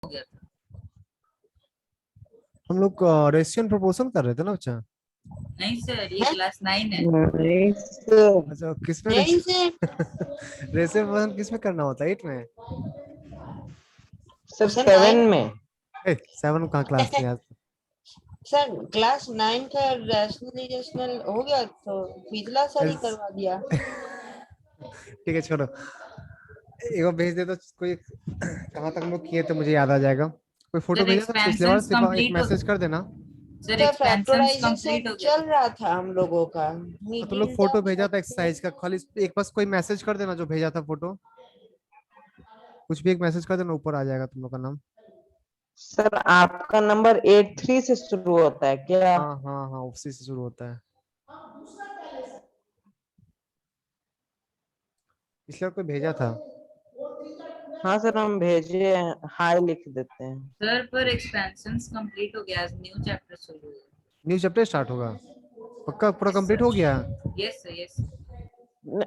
हो गया था। हम लोग रेशियो प्रोपोर्शन कर रहे थे ना बच्चा। नहीं सर, ये है? क्लास 9 है। नहीं सर, अच्छा किसमें नहीं सर, रेशियो प्रोपोर्शन किसमें करना होता है? 8 में? सर सर 7 9 में। 7 कहाँ क्लास में यार? सर क्लास 9 का रैशनलाइजेशनल हो गया तो पिछला साल ही करवा दिया। ठीक है छोड़ो, एक बार भेज दे तो कोई कहाँ तक हम लोग किए थे मुझे याद आ जाएगा। कोई फोटो सर भेजा था पिछले बार, एक्सपेंशंस सिर्फ एक कंप्लीट हो मैसेज कर देना। Sir sir expansions complete factorisation हो गया चल था। रहा था हम लोगों का, तो तुम लोग मीटिंग फोटो का भेजा था एक्सरसाइज का, खाली एक बस कोई मैसेज कर देना जो भेजा था फोटो। कुछ भी एक मैसेज कर देना, ऊपर आ जाएगा तुम लोग का नाम। सर आपका नंबर 83 से शुरू होता है क्या? हाँ हाँ हाँ, उसी से शुरू होता है। पिछले बार कोई भेजा था। हाँ सर हम भेजे, हाय लिख देते हैं। सर पर एक्सपेंशंस कंप्लीट हो गया, आज न्यू चैप्टर शुरू हुआ। न्यू चैप्टर स्टार्ट होगा? पक्का पूरा यस कंप्लीट सर, हो गया? Yes sir, yes. न-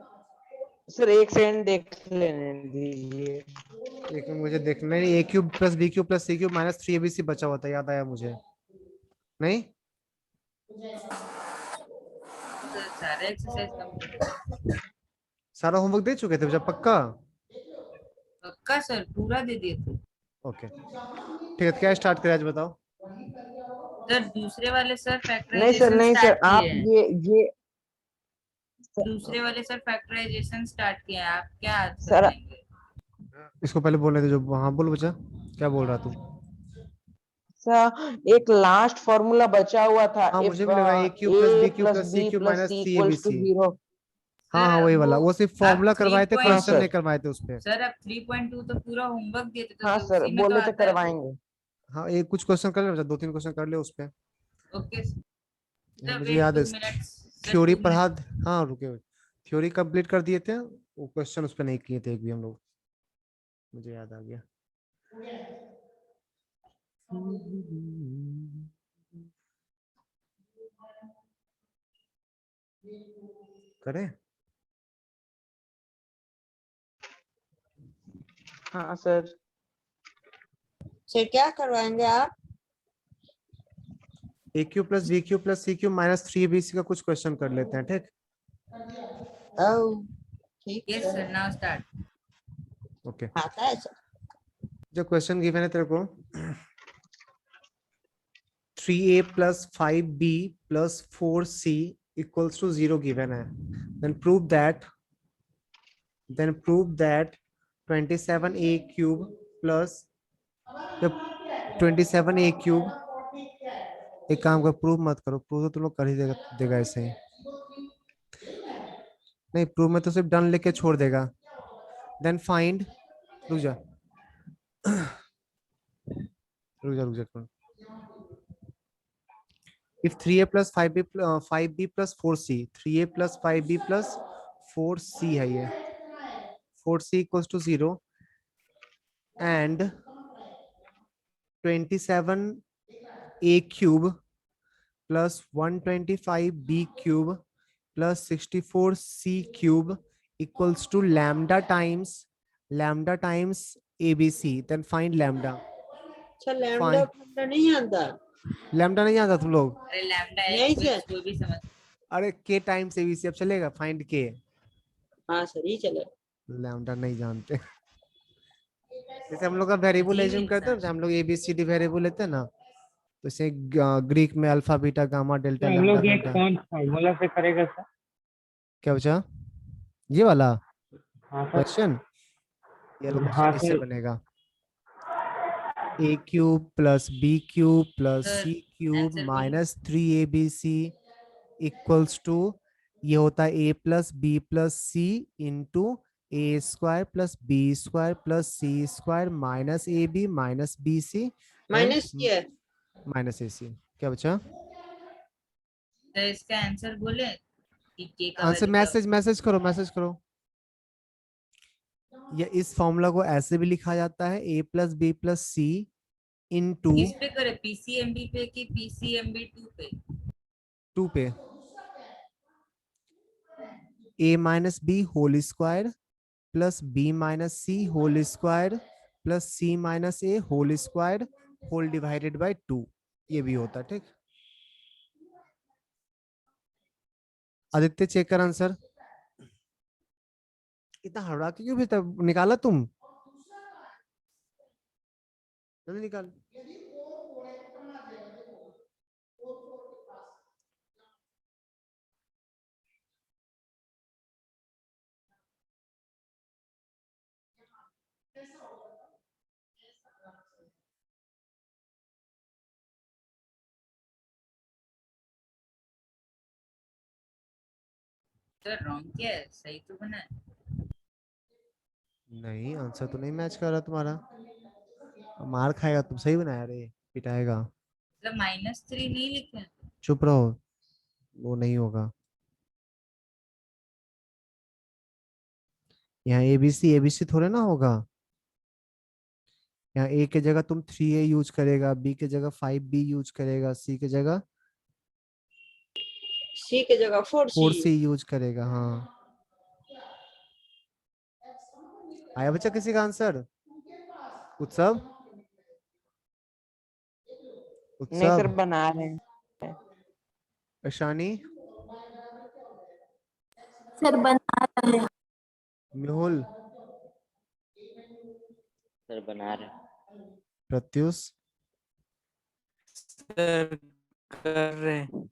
सर एक सेकंड देख लेने दीजिए। एक मिनट मुझे देखना है। A cube plus B cube plus C cube minus 3 ABC बचा हुआ था, याद आया मुझे। नहीं? सर सारा एक्सरसाइज कंप्लीट हो गया। सारा होमवर्क दे चुके थे जब? पक्का? पक्का सर, पूरा दे दिए थे। ओके ठीक है, क्या स्टार्ट करें आज बताओ। सर दूसरे वाले सर नहीं सर, फैक्टराइजेशन नहीं सर, स्टार्ट किए आप हैं। ये दूसरे वाले सर फैक्टराइजेशन स्टार्ट किए हैं, आप क्या आज सर करवाएंगे? इसको पहले बोलने थे जो। हाँ बोल बच्चा, क्या बोल रहा तू? सर एक लास्ट फॉर्मूला बचा हुआ था, हाँ इफ मुझे भी लगा A cube plus A B cube plus plus C B cube plus minus C three A B equals to C 0। हाँ हाँ सर वही वो वाला, वो सिर्फ आप फॉर्मूला थ्री करवाए थे, हाँ पॉइंट क्वेश्चन सर, नहीं करवाए थे उस पे। सर आप 3.2 तो पूरा होमवर्क देते थे हाँ तो सर उसी में तो बोले थे आता है वो। करवाएंगे। हाँ एक कुछ क्वेश्चन कर ले बच्चा, 2-3 क्वेश्चन कर ले उस पे। ओके हाँ, सर, मुझे वेट याद है। 2 मिनट्स। Sir theory 2 minute. पढ़ा। हाँ रुके, थ्योरी कंप्लीट कर दिए थे, वो क्वेश्चन उस पे नहीं किए थे एक भी हम लोग। मुझे याद आ गया। करें? हाँ सर। सर क्या करवाएंगे आप? A cube plus B cube plus C cube minus 3 ABC का कुछ क्वेश्चन कर लेते हैं, ठीक? ओह ठीक यस है, सर, नाउ स्टार्ट। ओके। आता है सर। जो क्वेश्चन गिवन है तेरे को, 3A plus 5B plus 4C equals to 0 given है। Then prove that 27A cube plus 27A cube. एक काम कर, प्रूव मत करो, प्रूव तो तुम लोग कर ही देगा ऐसे ही। नहीं प्रूव में तो सिर्फ डन लेके छोड़ देगा। देन फाइंड, रुक जा रुक जा। If 3A plus 5B plus 4C, 3A plus 5B plus 4C है ये, 4C equals to 0 and 27A cube plus 125B cube plus 64C cube equals to lambda times ABC. Then find lambda. अच्छा lambda Find फंडा नहीं आता? lambda नहीं आता तुम लोग? अरे लैम्डा नहीं एक्स सर। कोई भी समझ। अरे k टाइम्स ABC अब चलेगा, फाइंड k। हाँ सर ही चले। लैम्डा नहीं जानते। जैसे हम लोग का वेरिएबल अजीब एज्यूम करते हैं, इंसान। जैसे हम लोग ABCD वेरिएबल लेते हैं ना, तो इसे ग्रीक में अल्फा बीटा गामा डेल्टा तो हम लैम्डा लोग ये बेटा। कौन फॉर्मूला से करेगा सर? क्या बचा? ये वाला हाँ सर। क्वेश्चन, ये वाला हाँ क्वेश्चन इससे सर। बनेगा। A cube plus B cube plus sir C cube answer बोलिए। माइनस 3ABC इक्वल्स टू, ये होता है A plus B plus C into A square plus B square plus C square minus AB minus BC and minus किया है। Minus AC। क्या बचा? Sir इसका answer बोले कि के का आंसर वैल्यू क्या होगा? मैसेज करो। या इस फॉर्मूला को ऐसे भी लिखा जाता है, A plus B plus C into किस पे करे, पीसीएमबी पे कि पीसीएमबी 2 पे? 2 पे, A minus B whole square plus B minus C whole square plus C minus A whole square whole divided by 2, ये भी होता है। ठीक, आदित्य चेक कर आंसर। इतना हड़बड़ा के क्यों भेजता, निकाला तुम, जल्दी निकाल। सर रॉन्ग क्या है, सही तो बना है। नहीं, आंसर तो नहीं मैच कर रहा तुम्हारा, मार खाएगा तुम। सही बनाया रे, पिटाएगा। मतलब -3 नहीं लिखे हैं। चुप रहो, वो नहीं होगा। यहाँ एबीसी एबीसी थोड़े ना होगा। यहाँ ए के जगह तुम 3a यूज करेगा, बी के जगह 5b यूज करेगा, सी के जगह सी के जगह 4C 4c यूज करेगा। हाँ, आया बच्चा किसी का आंसर? उत्सव, नहीं सर, उत्सव, बना रहे हैं। ईशानी, सर बना रहे हैं। मेहुल, सर बना रहे। प्रत्युष, सर कर रहे हैं।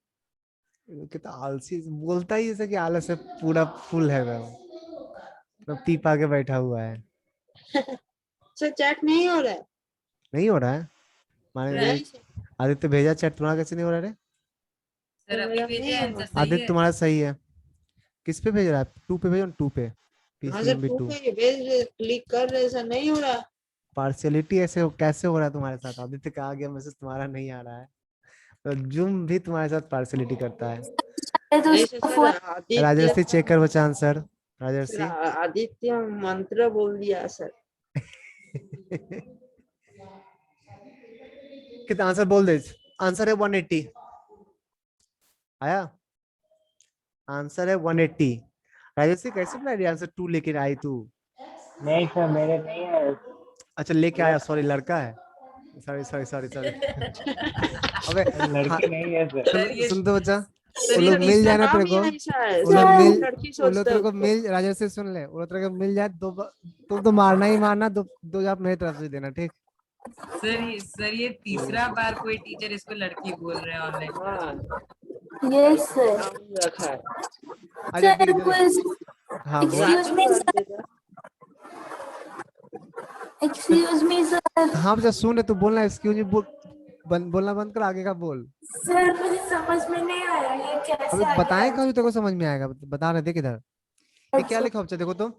कितना आलसी, बोलता ही जैसे कि आलस से पूरा फुल है वो, तो पीपा के बैठा हुआ है। सर चैट नहीं हो रहा है। नहीं हो रहा है माने नहीं सर, आदित्य भेजा चैट, तुम्हारा कैसे नहीं हो रहा है? सर अभी मेरा भेजे नहीं आंसर है। सही आदित्य है। तुम्हारा सही है। किस पे भेज रहा है? 2 पे भेजो, 2 पे हाँ सर, PCMB 2। पे भेज क्लिक कर रहे सर, नहीं हो रहा। पार्शियलिटी ऐसे कैसे हो रहा है तुम्हारे साथ? आदित्य का आ गया मैसेज, तुम्हारा नहीं आ रहा है। तो जुम भी तुम्हारे साथ पार्शियलिटी करता है। तो नहीं उसका सर, फोन आदित्य राजर्षि चेक कर बच्चा आंसर। सर, राजर्षि आदित्य मंत्र बोल दिया सर। कितना आंसर बोल दे। आंसर है 180। आया आंसर है 180। राजर्षि कैसे बना रही आंसर 2 लेके आई तू? नहीं सर, मेरे नहीं है। अच्छा लेके आया, सॉरी लड़का है, सॉरी सॉरी सॉरी सॉरी। अबे हाँ, लड़की नहीं है सर। सर ये सुन तो बच्चा, सर वो ये लोग मिल जाए ना तेरे को, ऐसा है वो लोग सर, मिल लड़की वो लोग सोचता तेरे है को उसको। मिल, राजर्षि सुन ले, वो लोग तेरे को मिल जाए तुम तो मारना ही मारना, दो जवाब मेरी तरफ से देना, ठीक? सर ये तीसरा बार कोई टीचर इसको लड़की बोल रहे हैं ऑनलाइन। हाँ, यस सर। नाम रखा है। अच्छा सर ठीक है, हाँ बोल। Excuse me sir, excuse me sir. हाँ बच्चा सुन ले, तू बोलना एक्सक्यूज मी बोलना बंद कर, आगे का बोल। सर मुझे समझ में नहीं आया ये कैसे अबे आगे बताएं आया। कहाँ तेरे को समझ में आएगा, बता रहे, देख इधर, ये क्या लिखा बच्चा, देखो तो,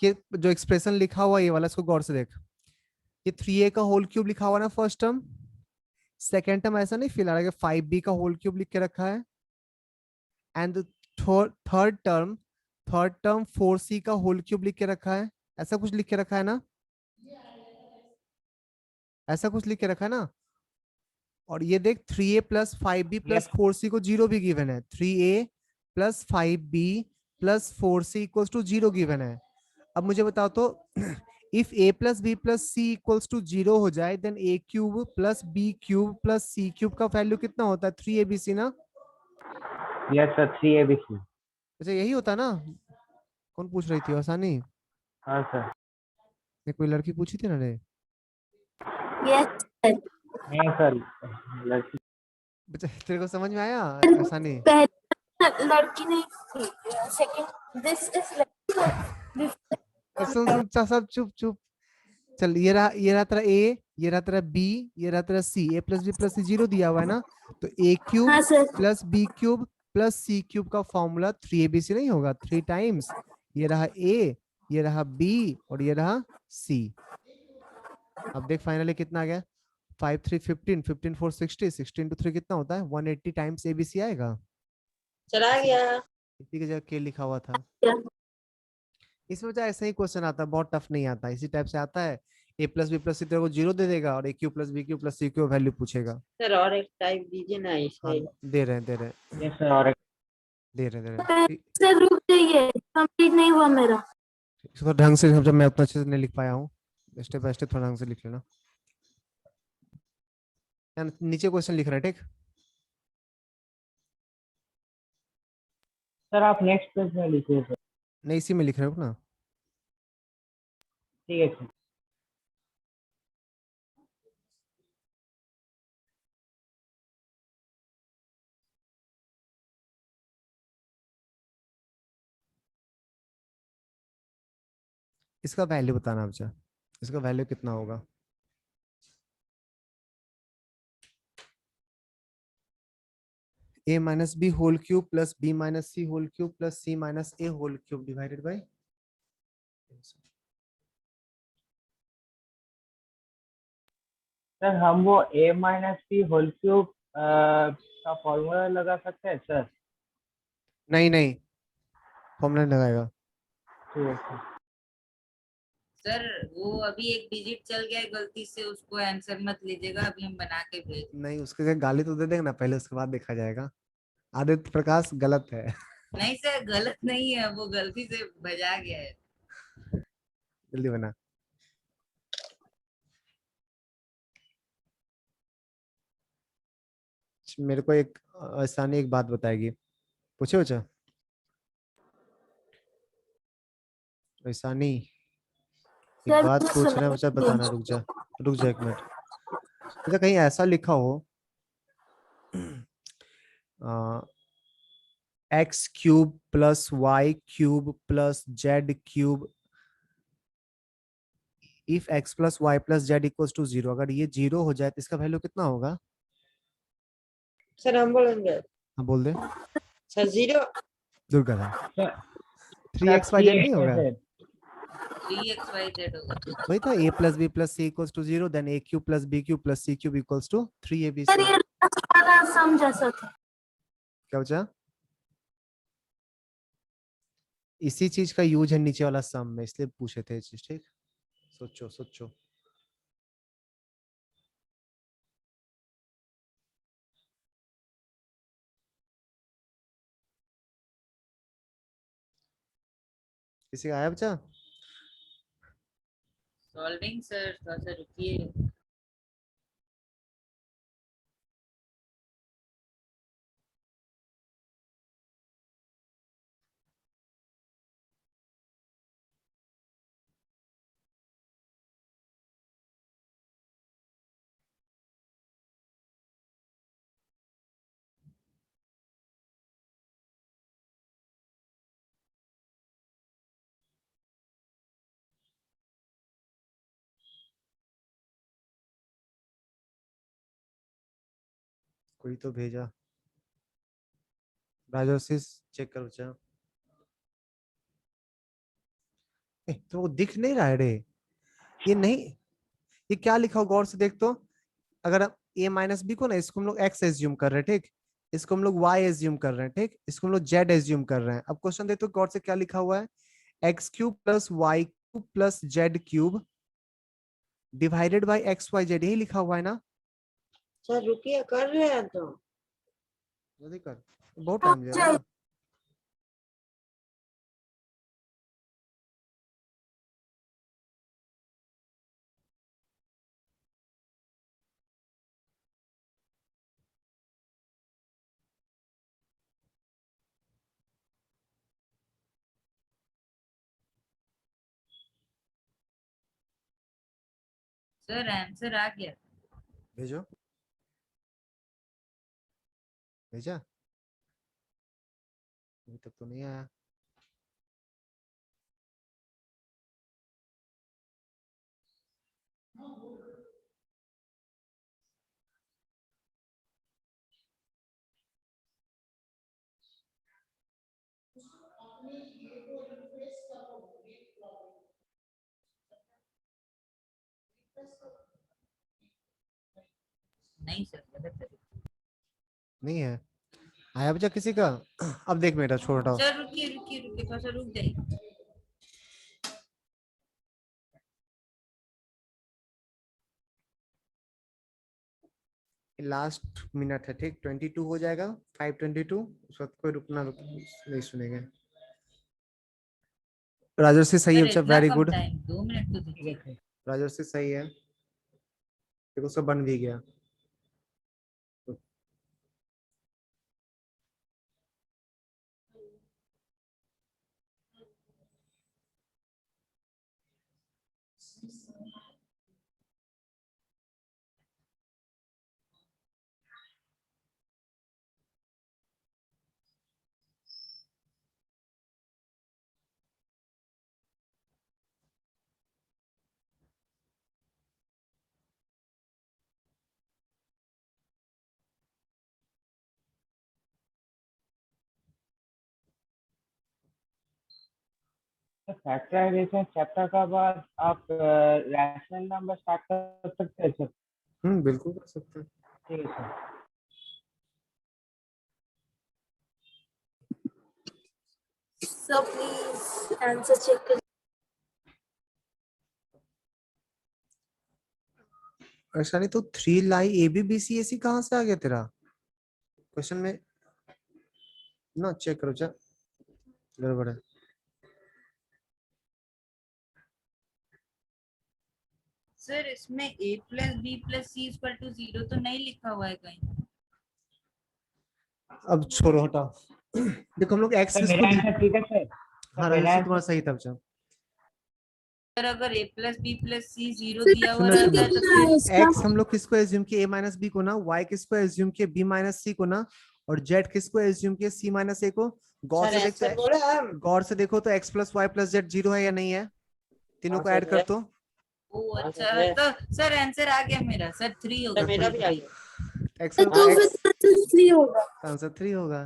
ये जो एक्सप्रेशन लिखा हुआ है ये वाला, इसको गौर से देख। ये 3a का होल क्यूब लिखा हुआ ना फर्स्ट टर्म, सेकेंड टर्म ऐसा नहीं फिल आ रहा है 5b का होल क्यूब लिख के रखा है, एंड थर्ड टर्म 4c का होल क्यूब लिख के रखा है, ऐसा कुछ लिख के रखा है ना, ऐसा कुछ लिख के रखा है ना। और ये देख 3a plus 5b plus 4c को 0 भी गिवन है, 3a plus 5b plus 4c equals to 0 given है। अब मुझे बताओ तो if a plus b plus c equals to 0 हो जाए, then a cube plus b cube plus c cube का वैल्यू कितना होता है? 3abc ना। Yes sir, 3ABC। अच्छा यही होता है ना? कौन पूछ रही थी, आसानी? हाँ सर। ने कोई लड़की पूछी थी ना रे? Yes sir. नहीं सर, लड़की। बच्चा तेरे को समझ में आया आसानी? पहले लड़की नहीं थी, सेकंड दिस इज लड़की। सुन सुन सब चुप चुप। चल ये रहा तेरा a, ये रहा तेरा b, ये रहा तेरा c, a plus b plus c 0 दिया हुआ है ना, तो a क्यूब हाँ sir. Plus b cube plus c cube का फॉर्मूला 3abc नहीं होगा? 3 टाइम्स ये रहा a, ये रहा b और ये रहा c। अब देख फाइनली कितना आ गया, 5 3 15, 15 4 60, 16 to 3 कितना होता है? 180 टाइम्स abc आएगा। चला गया। इसी की जगह k लिखा हुआ था। क्या? इसमें तो ऐसा ही क्वेश्चन आता है, बहुत टफ नहीं आता, इसी टाइप से आता है। a plus B plus C तेरे को 0 दे देगा और a cube plus B cube plus C cube value पूछेगा। सर और एक टाइप दीजिए ना हाँ इसे। दे रहे हैं यस सर, और एक। दे सर रुक जाइए, कंप्लीट नहीं हुआ मेरा। इसको ढंग से समझा, मैं उतना अच्छे से नहीं लिख पाया हूँ। स्टेप बाय स्टेप थोड़ा ढंग से लिख लेना। यार नीचे क्वेश्चन लिख रहा है, ठीक? सर आप नेक्स्ट पेज में लिखिए सर। नहीं, इसी में लिख रहे हो ना। ठीक है सर। इसका वैल्यू बताना आप जा, इसका वैल्यू कितना होगा? a minus B whole cube plus b minus C whole cube plus c minus a whole cube divided by. Sir हम वो a minus P whole cube का फॉर्मूला लगा सकते हैं सर? नहीं नहीं, फॉर्मूला नहीं लगाएगा। ठीक है सर। सर वो अभी एक डिजिट चल गया है गलती से, उसको आंसर मत लीजिएगा, अभी हम बना के भेज। नहीं, उसके गाली तो दे देंगे ना पहले, उसके बाद देखा जाएगा। आदित्य प्रकाश गलत है। नहीं सर गलत नहीं है, वो गलती से बजा गया है। जल्दी बना। मेरे को एक आसानी एक बात बताएगी, पूछे बच्चा? आसानी एक सर, बात मैं पूछ रहे हैं बच्चा, सुना- बताना। रुक जा एक मिनट। अच्छा कहीं ऐसा लिखा हो X cube plus Y cube plus Z cube if X plus Y plus Z equals to 0, अगर ये 0 हो जाए तो इसका वैल्यू कितना होगा? सर हम बोलेंगे हाँ बोल दे। सर 0। दुर्गा था। सर 3xyz नहीं होगा? 3xyz होगा। वही था, a plus B plus C equals to 0, then a cube plus b cube plus c cube equals to 3ab। Sir ये वाला सम जैसा था। क्या बचा? इसी चीज का यूज है नीचे वाला सम में, इसलिए पूछे थे ये चीज, ठीक? सोचो सोचो। किसी का आया बच्चा? सॉल्विंग सर, थोड़ा सा रुकिए। कोई तो भेजा। राजर्षि चेक कर बच्चा। तो वो दिख नहीं रहा है रे, ये नहीं, ये क्या लिखा हो गौर से देख तो। अगर हम a माइनस बी को ना, इसको हम लोग x एज्यूम कर रहे हैं, ठीक? इसको हम लोग y एज्यूम कर रहे हैं, ठीक? इसको हम लोग z एज्यूम कर रहे हैं। अब क्वेश्चन देखो गौर से, क्या लिखा हुआ है? x cube plus Y cube plus Z cube divided by X Y Z, यही लिखा हुआ है ना? सर रुकिए, कर रहे हैं तो। जल्दी कर, बहुत टाइम जाएगा। सर आंसर आ गया। भेजो, भेजा? अभी तक तो नहीं आया। नहीं सर गलत है। नहीं है, आया बच्चा किसी का? अब देख मेरा छोटा। सर रुकिए रुकिए रुकिए, थोड़ा सा रुक जाइए। लास्ट मिनट है, ठीक? 22 हो जाएगा, 5:22। उस वक्त कोई नहीं सुनेंगे। राजर्षि सही है सर बच्चा, इतना very come good. Time, 2 minute तो ठीक है दीजिए। सर। राजर्षि सही है, देखो उसका बन भी गया। फैक्टराइजेशन चैप्टर का बाद आप रैशनल नंबर स्टार्ट कर सकते हैं सर। बिल्कुल कर सकते हैं। ठीक है sir. So please answer check. ऐसा नहीं तो 3 लाई ए बी बी सी ए सी कहाँ से आ गया तेरा क्वेश्चन में ना, चेक करो जा, गड़बड़ है। सर इसमें a plus B plus C equal to 0 तो नहीं लिखा हुआ है कहीं। अब छोड़ो हटाओ। देखो हम लोग एक्स सर मेरा आंसर ठीक है सर। हाँ मेरा राजर्षि तुम्हारा सही था। अच्छा सर अगर a plus B plus C 0 sir, दिया हुआ सुनो रहता है तो फिर इसका एक्स हम लोग किसको एज्यूम किए ए माइनस बी को ना, वाई किसको एज्यूम किए बी माइनस सी को ना, और जेड किसको एज्यूम किए सी माइनस ए को। गौर सर से आंसर देखो, बोले हम। गौर से देखो तो X plus Y plus Z 0 है या नहीं है, तीनों हाँ को सर ऐड कर है। दो। ओ हाँ अच्छा सर है। तो सर आंसर आ गया मेरा सर 3 होगा। सर मेरा भी आ गया। एक्स तो हाँ फिर एक्स आंसर 3 होगा। आंसर 3 होगा।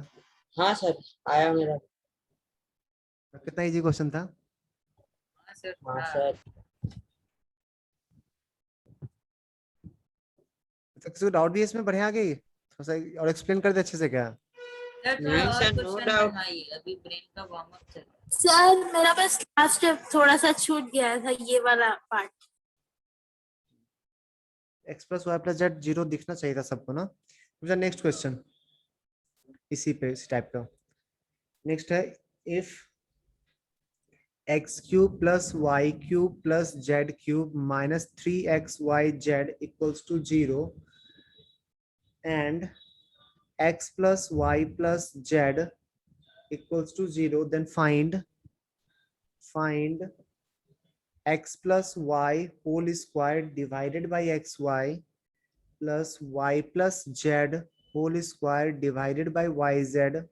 हाँ सर आया मेरा। कितना इजी क्वेश्चन था। हाँ सर हाँ हाँ। सर। तो किसी को डाउट भी है इसमें, बढ़िया आ गई थोड़ा सा और एक्सप्लेन कर दे अच्छे से क्या। सर थोड़ा नहीं और सर, नो क्वेश्चन डाउट। बनाइए, अभी ब्रेन का वार्म अप चल रहा है। सर मेरा बस लास्ट थोड़ा सा छूट गया था ये वाला part. X plus Y plus Z 0 दिखना चाहिए था सबको ना। नेक्स्ट क्वेश्चन इसी पे इसी टाइप का नेक्स्ट है, if X cube plus Y cube plus Z cube minus 3xyz equals to 0 and x plus y plus z equals to 0, then find x plus y whole square divided by xy plus y plus z whole square divided by yz,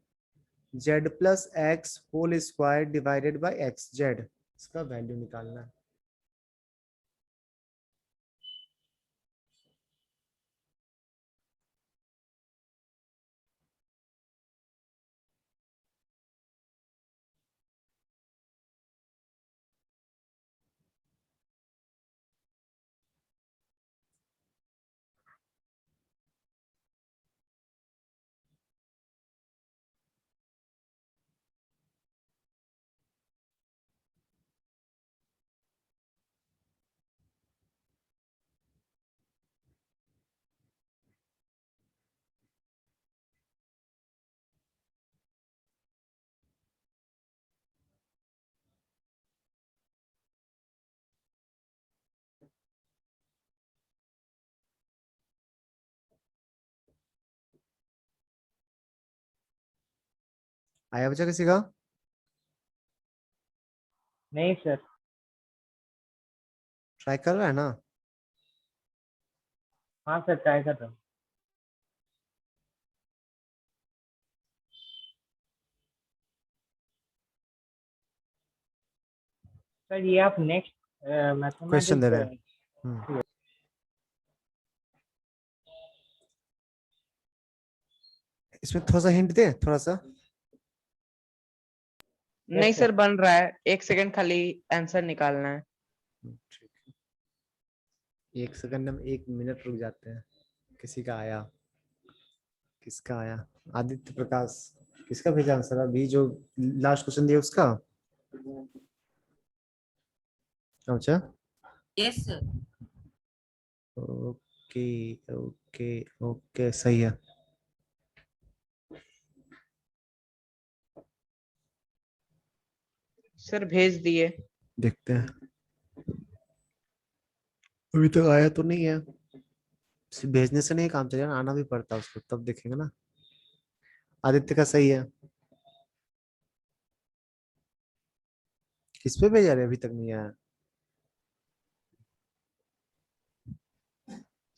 z plus x whole square divided by xz। इसका value निकालना है। आया बच्चा किसी का? नहीं sir. Try कर रहा है ना? हाँ सर ट्राई कर रहा हूँ। सर ये आप नेक्स्ट क्वेश्चन दे रहे हैं। मैथमेटिक्स इसमें थोड़ा सा हिंट दे, थोड़ा सा। नहीं सर बन रहा है, 1 सेकंड खाली आंसर निकालना है। ठीक है, 1 सेकंड में 1 मिनट रुक जाते हैं। किसी का आया, किसका आया? आदित्य प्रकाश, किसका भेजा आंसर अभी जो लास्ट क्वेश्चन दिया उसका? अच्छा yes sir. Okay okay okay सही है। सर भेज दिए। देखते हैं। अभी तक आया तो नहीं है, सिर्फ भेजने से नहीं काम चलेगा, आना भी पड़ता है उसको, तब देखेंगे ना। आदित्य का सही है। किस पे भेजा रहे, अभी तक नहीं आया।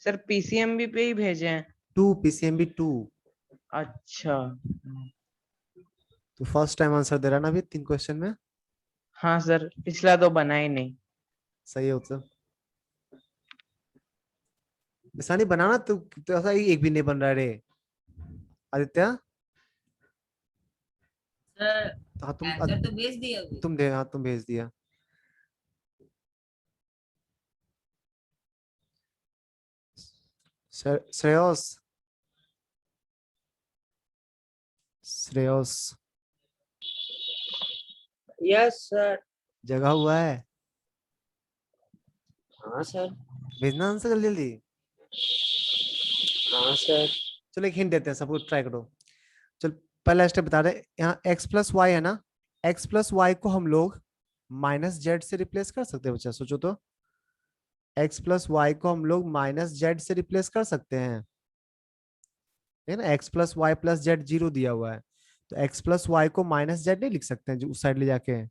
सर पीसीएमबी पे ही भेजे हैं। 2 PCMB 2। अच्छा। तो फर्स्ट टाइम आंसर दे रहा ना अभी 3 क्वेश्चन में। हाँ सर, पिछला तो बना ही नहीं। सही है उत्तर। ऐसा नहीं बनाना तो ऐसा ही एक भी नहीं बन रहा है रे आदित्य। सर हाँ आंसर तो भेज दिया अभी। तुम भेज दिया। Shreyas, Shreyas yes sir. जगह हुआ है, हाँ सर। भेजना आंसर जल्दी जल्दी। हाँ सर। चलो एक हिंट देते हैं, सबको ट्राई करो। चल पहला स्टेप बता रहे, यहाँ x+y है ना, x+y को हम लोग -z से रिप्लेस कर सकते हैं बच्चा, सोचो तो। x+y को हम लोग -z से रिप्लेस कर सकते हैं, है ना। x+y+z 0 दिया हुआ है, तो x+y को -z नहीं लिख सकते हैं जो उस साइड ले जाके,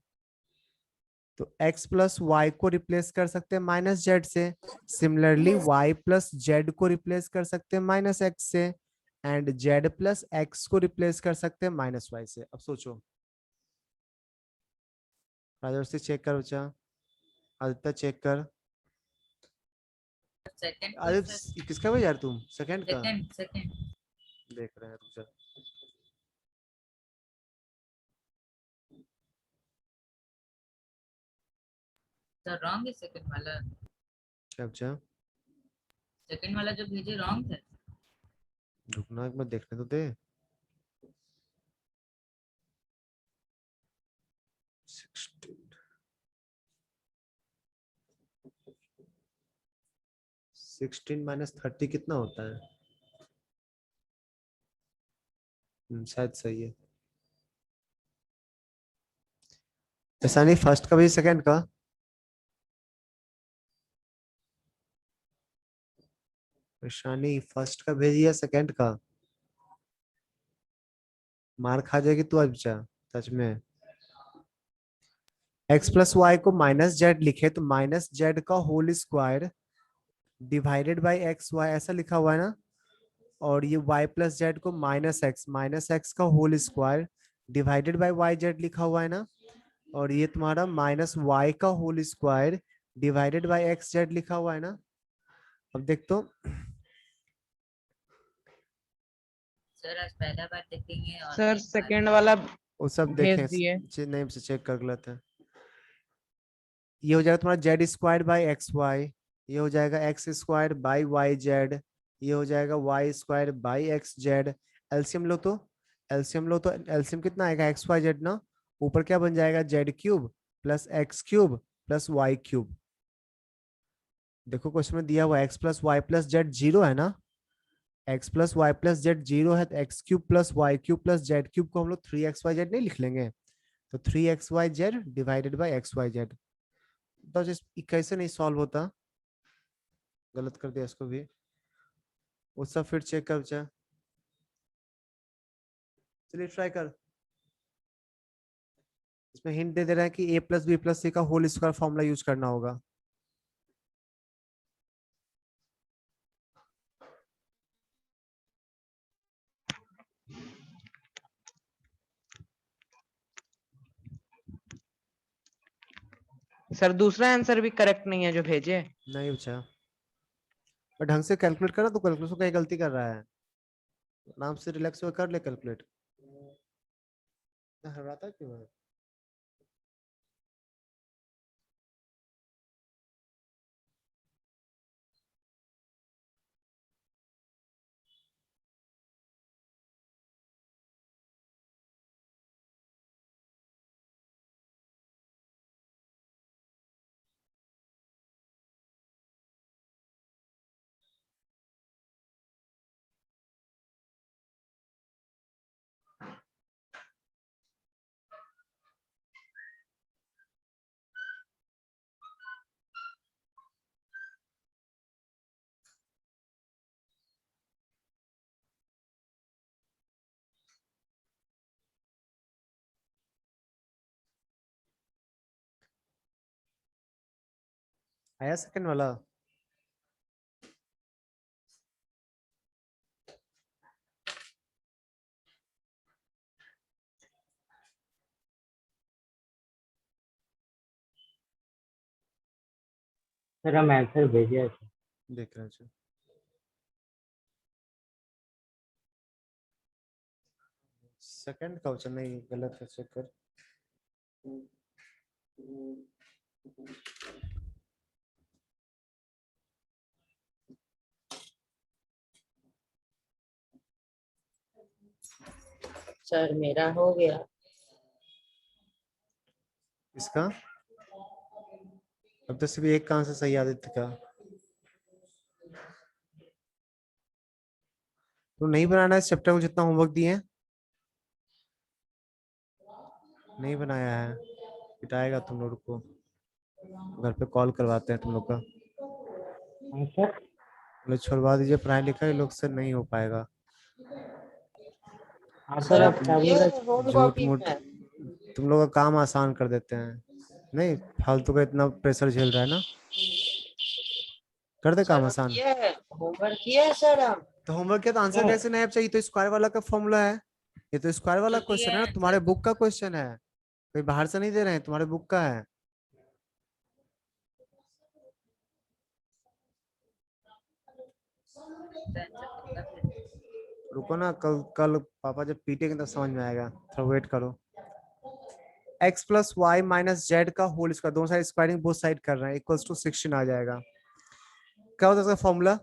तो x+y को रिप्लेस कर सकते हैं -z से। सिमिलरली y+z को रिप्लेस कर सकते हैं -x से, एंड z+x को रिप्लेस कर सकते हैं -y से। अब सोचो, राजवर्षी चेक कर बच्चा, आदित्य चेक कर। सेकंड आदित्य किसका भेजा यार तुम, सेकंड का। सेकंड सेकंड देख रहे हैं रुक जा। सर रॉन्ग है सेकंड वाला। क्या बच्चा, सेकंड वाला जो भेजे रॉन्ग है। रुकना एक बार देखने तो दे। 16 - 30 कितना होता है। शायद सही है। ऐसा नहीं, फर्स्ट का भी सेकंड का। ईशानी फर्स्ट का भेजी या सेकंड का। मार खा जाएगी तू आज बच्चा, सच में। x+y को -z लिखे तो -z का whole square divided by xy ऐसा लिखा हुआ है ना, और ये y+z को -x का whole square divided by yz लिखा हुआ है ना, और ये तुम्हारा -y का whole square divided by xz लिखा हुआ है ना। अब देख तो, सर आज पहला बार देखेंगे और सर एक बार सेकंड वाला वो सब भेज देखें, दिए। नहीं से चेक कर लेते हैं। ये हो जाएगा तुम्हारा z² बाई xy, ये हो जाएगा x² बाई yz, ये हो जाएगा y² बाई xz। एलसीएम लो तो, एलसीएम कितना आएगा, xyz ना, ऊपर क्या बन जाएगा, z³ plus x³ plus y³। देखो क्वेश्चन में दिया हुआ x+y+z 0 है ना, x+y+z 0 है, तो x³ plus y³ plus z³ को हम लोग 3xyz नहीं लिख लेंगे, तो 3xyz डिवाइडेड बाई xyz। तो कैसे नहीं सॉल्व होता, गलत कर दिया इसको भी। वो सब फिर चेक कर बच्चा, चलिए ट्राई कर। इसमें हिंट दे रहा है कि a+b+c का होल स्क्वायर फॉर्मूला यूज करना होगा। सर दूसरा आंसर भी करेक्ट नहीं है जो भेजे। नहीं बच्चा, और ढंग से कैलकुलेट करा तो कैलकुलेशन कहीं गलती कर रहा है, आराम से रिलैक्स होकर कर ले कैलकुलेट। हराता क्यों है। आया सेकंड वाला? सर हम आंसर भेजे हैं। देख रहे हैं। सेकंड का ऑप्शन नहीं, गलत है, चेक कर। सर मेरा हो गया। इसका अब तो सिर्फ एक का आंसर सही, आदित्य का। तो नहीं बनाना है इस चैप्टर को, जितना होमवर्क दिए हैं नहीं बनाया है, पिटाएगा तुम लोग को, घर पे कॉल करवाते हैं तुम लोग का। आंसर लोग छोड़वा दीजिए पढ़ाई लिखाई, लोग से नहीं हो पाएगा। आंसर आप क्या बोल रहे थे? होम झूठ कॉपी मूठ, में तुम लोग का काम आसान कर देते हैं। नहीं फालतू का इतना प्रेशर झेल रहा है ना, कर दे काम आसान। होमवर्क किया है सर हम। तो होमवर्क के तो आंसर सर, कैसे नहीं आप चाहिए? तो स्क्वायर वाला का फॉर्मूला है, ये तो स्क्वायर वाला तो क्वेश्चन दिया है है ना, तुम्हारे आंसर। बुक का क्वेश्चन है, कोई बाहर से नहीं दे रहे हैं, तुम्हारे बुक का है। रुको ना, कल कल पापा जब पीटेंगे तब समझ में आएगा, थोड़ा वेट करो। x plus Y minus Z का होल स्क्वायर, दोनों साइड स्क्वायरिंग बोथ साइड कर रहे हैं, इक्वल्स टू 16 आ जाएगा। क्या होता है इसका फॉर्मूला?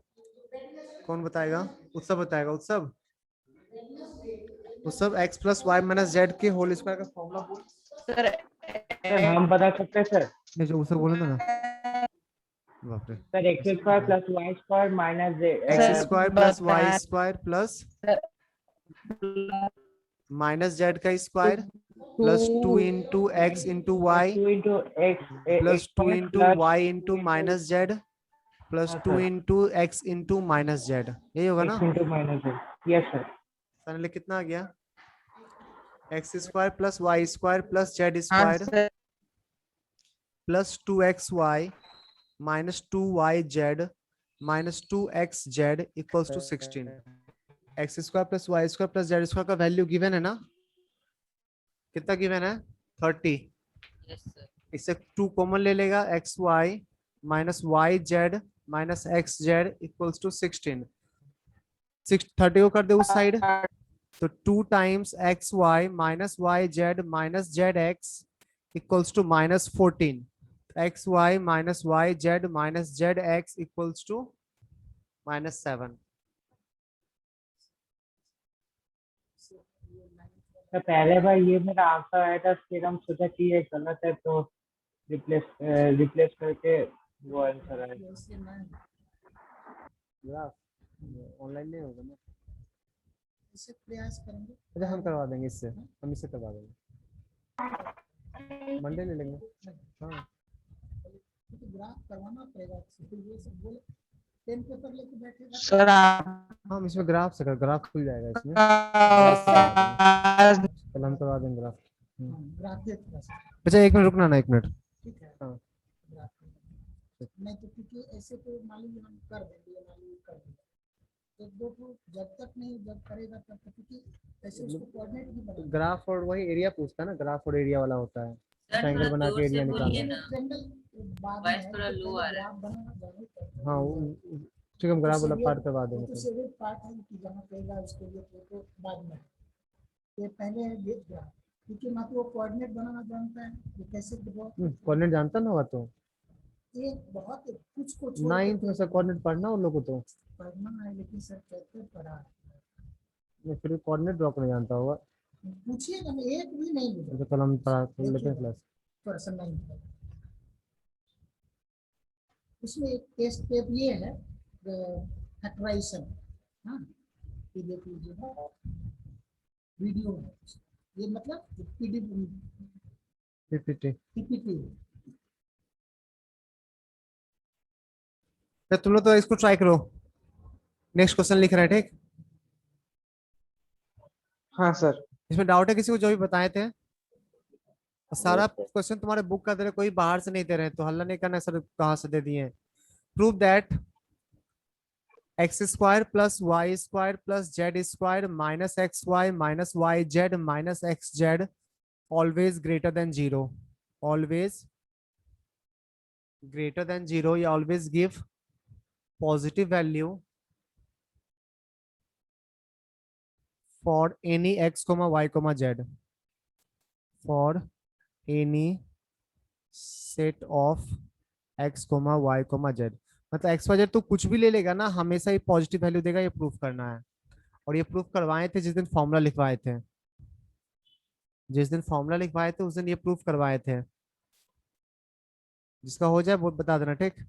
कौन बताएगा? उत्सव बताएगा। Utsav, Utsav x plus Y minus Z के होल स्क्वायर का फॉर्मूला बोल। सर सर हम बता सकते हैं सर। नहीं जो उत्सव बोले था ना, बाप रे। Sir X square plus Y square minus X square plus Y square plus minus Z का square plus 2 into X into Y 2 into X plus 2 square into plus Y into minus Z plus 2 into X into minus Z, यही होगा ना? X into minus yes sir. Finally कितना आ गया? X square plus Y square plus Z हाँ square sir, plus 2xy minus 2yz minus 2xz equals to 16। X square plus Y square plus Z square का value given है ना, कितना given है? 30। Yes sir. इससे 2 कॉमन ले लेगा, X Y minus Y Z minus X Z equals to 16। 30 को कर दे उस साइड, तो 2 times X Y minus Y Z minus Z X equals to minus 14। X Y minus Y Z minus Z X equals to minus 7। तो पहले बार ये मेरा answer आया था, फिर हम सोचा कि ये गलत है तो रिप्लेस करके वो आंसर आया। ऑनलाइन नहीं होगा ना, इससे प्रयास करेंगे। अच्छा हम करवा देंगे, इससे हम इससे करवा देंगे, मंडे ले लेंगे। हाँ ग्राफ करवाना पड़ेगा, ये सब बोले पेन पेपर लेके बैठेगा। सर आप हम इसमें ग्राफ से कर, ग्राफ खुल जाएगा इसमें, कल हम करवा देंगे ग्राफ। अच्छा एक मिनट रुकना ना, एक मिनट। ठीक है हाँ, नहीं तो क्योंकि ऐसे तो मान लीजिए हम कर देंगे, मान लीजिए कर देंगे एक दो को, जब तक नहीं जब करेगा तब तक, क्योंकि ऐसे उसको कोऑर्डिनेट भी बना, ग्राफ और वही एरिया पूछता है ना, ग्राफ और एरिया वाला होता है, ट्रायंगल बना के एरिया निकालना। वॉइस थोड़ा लो आ रहा है। हाँ ठीक है, हम ग्राफ वाला पार्ट करवा देंगे। पार्ट है कि जहाँ करेगा उसके लिए फोटो बाद में, ये पहले है ग्राफ, क्योंकि ना तो वो कोऑर्डिनेट बनाना जानता है, ये कैसे कोऑर्डिनेट जानता ना होगा तो ये बहुत कुछ को 9th में से कोऑर्डिनेट पढ़ना उन लोगों को तो पढ़ना है, लेकिन सर कहते पढ़ा मैं फिर कोऑर्डिनेट ड्रॉ करना जानता होगा। पूछिएगा ना, एक भी नहीं मिला तो कल हम पढ़ा लेते हैं क्लास। पर्सन नहीं, इसमें एक टेस्ट पेप ये है फैक्टराइजेशन। हाँ ये देख लीजिए वीडियो है, ये मतलब पीपीटी। पीपीटी। तो तुम लोग तो इसको ट्राई करो, नेक्स्ट क्वेश्चन लिख रहे हैं ठीक। हाँ सर। इसमें डाउट है किसी को जो भी बताए थे? सारा क्वेश्चन तुम्हारे बुक का दे रहे, कोई बाहर से नहीं दे रहे, तो हल्ला नहीं करना सर कहाँ से दे दिए। Prove that X square plus Y square plus Z square minus X Y minus Y Z minus X Z always greater than zero, always greater than zero, या always give positive value for any X comma Y comma Z, for any set of X comma Y comma Z. मतलब X Y Z तो कुछ भी ले लेगा ना, हमेशा ही positive value देगा, ये प्रूफ करना है। और ये प्रूफ करवाए थे जिस दिन फॉर्मूला लिखवाए थे, जिस दिन फॉर्मूला लिखवाए थे उस दिन ये प्रूफ करवाए थे। जिसका हो जाए वो बता देना, ठीक।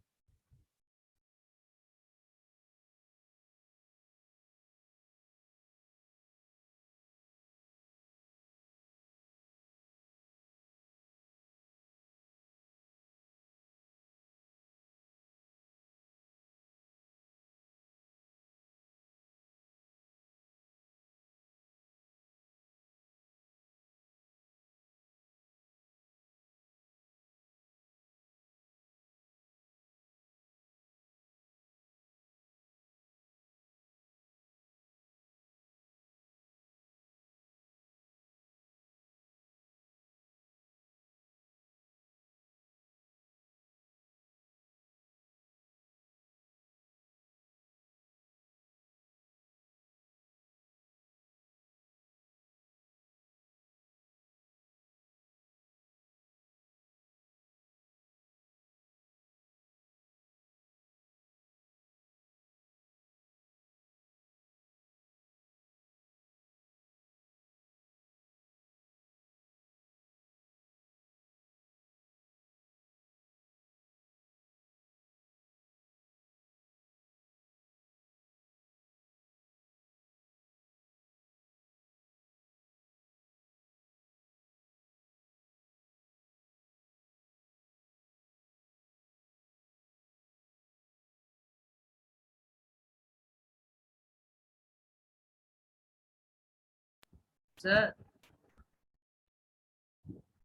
Sir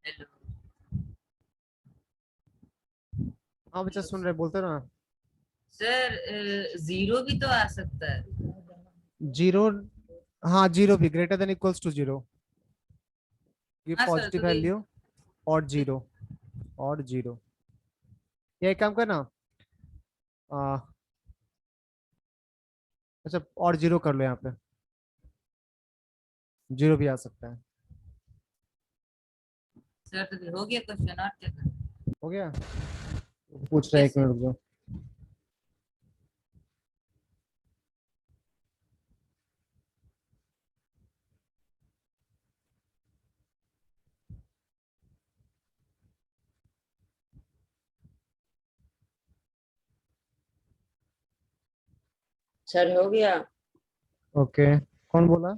hello. हाँ बच्चा सुन रहे, बोलते ना। सर जीरो भी तो आ सकता है। जीरो, हाँ जीरो भी greater than equals to zero, ये हाँ सर, पॉजिटिव तो वैल्यू और जीरो, और जीरो। ये एक काम करना, आ, अच्छा और जीरो कर लो, यहाँ पे जीरो भी आ सकता है। सर तो हो गया क्वेश्चन, और क्या करना? हो गया, पूछ रहे, एक मिनट रुक जाओ। सर हो गया। ओके, कौन बोला,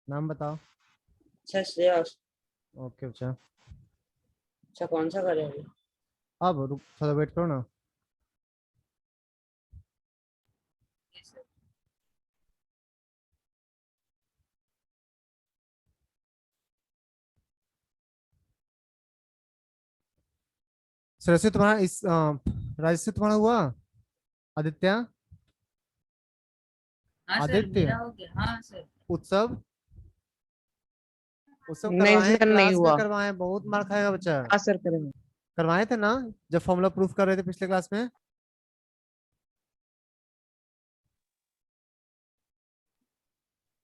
नाम बताओ। अच्छा श्रेयस। ओके अच्छा, अच्छा कौन सा करेंगे? अब रुक थोड़ा वेट करो ना। ये सर सरस्वती तुम्हारा इस राजश्री तुम्हारा हुआ, आदित्य, हाँ सर, आदित्य, मेरा हो गया। हाँ सर। उत्सव, उत्सव नहीं करवाए हैं, सर, नहीं क्लास में हुआ। करवाए हैं, बहुत मार खाएगा बच्चा। हाँ सर करेंगे। करवाए थे ना जब फॉर्मूला प्रूफ कर रहे थे पिछले क्लास में।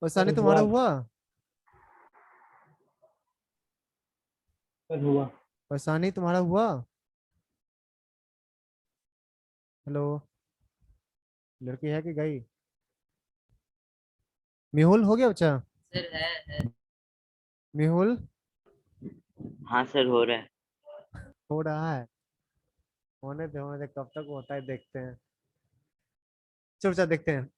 वैसानी सर तुम्हारा हुआ, हुआ, सर हुआ। वैसानी तुम्हारा हुआ। हेलो, लड़की है कि गई। मेहुल हो गया बच्चा, सर है। मेहुल हाँ सर हो रहा है। हो रहा है, होने दे, कब तक होता है देखते हैं। चलो बच्चा देखते हैं।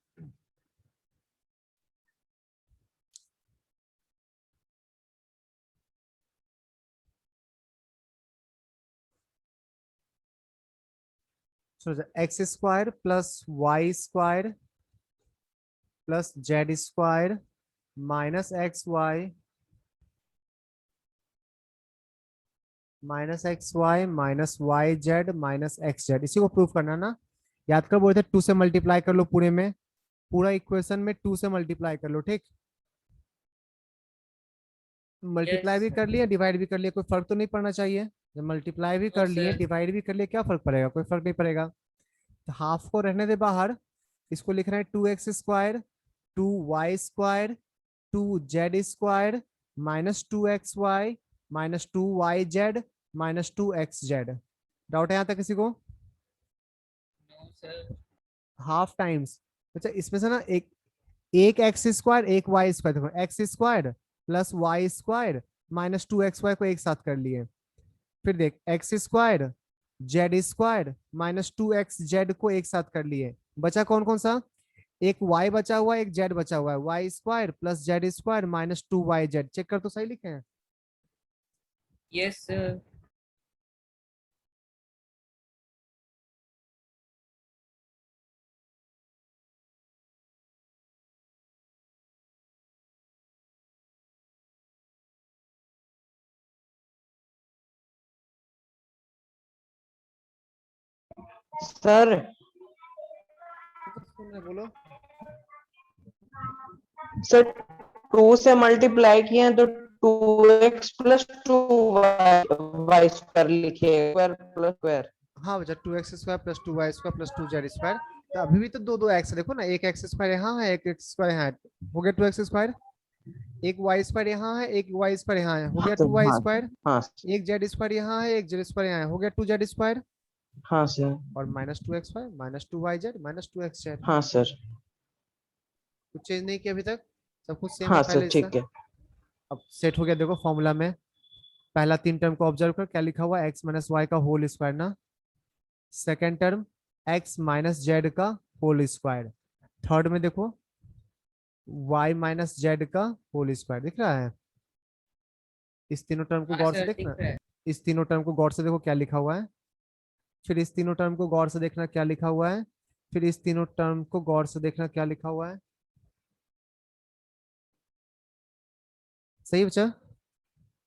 चलो X square plus Y square plus Z square minus X Y minus X Y minus Y Z minus X Z, इसी को प्रूव करना ना। याद कर बोले थे 2 से मल्टीप्लाई कर लो पूरे में, पूरा इक्वेशन में 2 से मल्टीप्लाई कर लो, ठीक। मल्टीप्लाई भी Yes, कर लिया डिवाइड भी कर लिया, कोई फर्क तो नहीं पड़ना चाहिए। जब मल्टीप्लाई भी no कर लिए sir. डिवाइड भी कर लिए, क्या फर्क पड़ेगा, कोई फर्क नहीं पड़ेगा। तो हाफ को रहने दे बाहर, इसको लिख रहे हैं 2x² 2y² 2z² minus 2xy minus 2yz minus 2xz। Doubt है यहाँ तक किसी को? No sir. हाफ टाइम्स, अच्छा इसमें से ना एक x² एक y², देखो x² plus y² minus 2xy को एक साथ कर लिए। फिर देख x² z² माइनस 2xz को एक साथ कर लिए। बचा कौन कौन सा? एक y बचा हुआ है, एक z बचा हुआ है, y² plus z² minus 2yz। Check कर तो सही लिखे हैं। Yes sir. सर बोलो। सर 2 से मल्टीप्लाई किए हैं तो 2x प्लस 2y स्क्वायर लिखिए, स्क्वायर प्लस स्क्वायर। हाँ बचा 2x² plus 2y² plus 2z²। तो अभी भी तो दो दो x देखो ना, एक x² यहाँ है, एक x² यहाँ है, हो गया 2x²। एक y² यहाँ है, एक y² यहाँ है, हो गया तो 2y²। हाँ एक z² यहाँ है, एक z² यहाँ है, हो गया 2z²। हाँ सर, और minus 2xy minus 2yz minus 2xz। हाँ सर, कुछ चेंज नहीं किया अभी तक, सब कुछ सेम है हाँ पहले सर, इसका। ठीक है। अब सेट हो गया, देखो फॉर्मूला में पहला 3 टर्म को ऑब्जर्व कर, क्या लिखा हुआ है, x माइनस वाई का होल स्क्वायर ना। Second term x minus Z का होल स्क्वायर। थर्ड में देखो y माइनस जेड का होल स्क्वायर, दिख रहा है। इस तीनों टर्म को हाँ गौर से सर देखना, दिख रहा है. इस तीनों टर्म को गौर से देखो क्या लिखा हुआ है। फिर इस तीनों टर्म को गौर से देखना क्या लिखा हुआ है। फिर इस तीनों टर्म को गौर से देखना क्या लिखा हुआ है। सही बच्चा?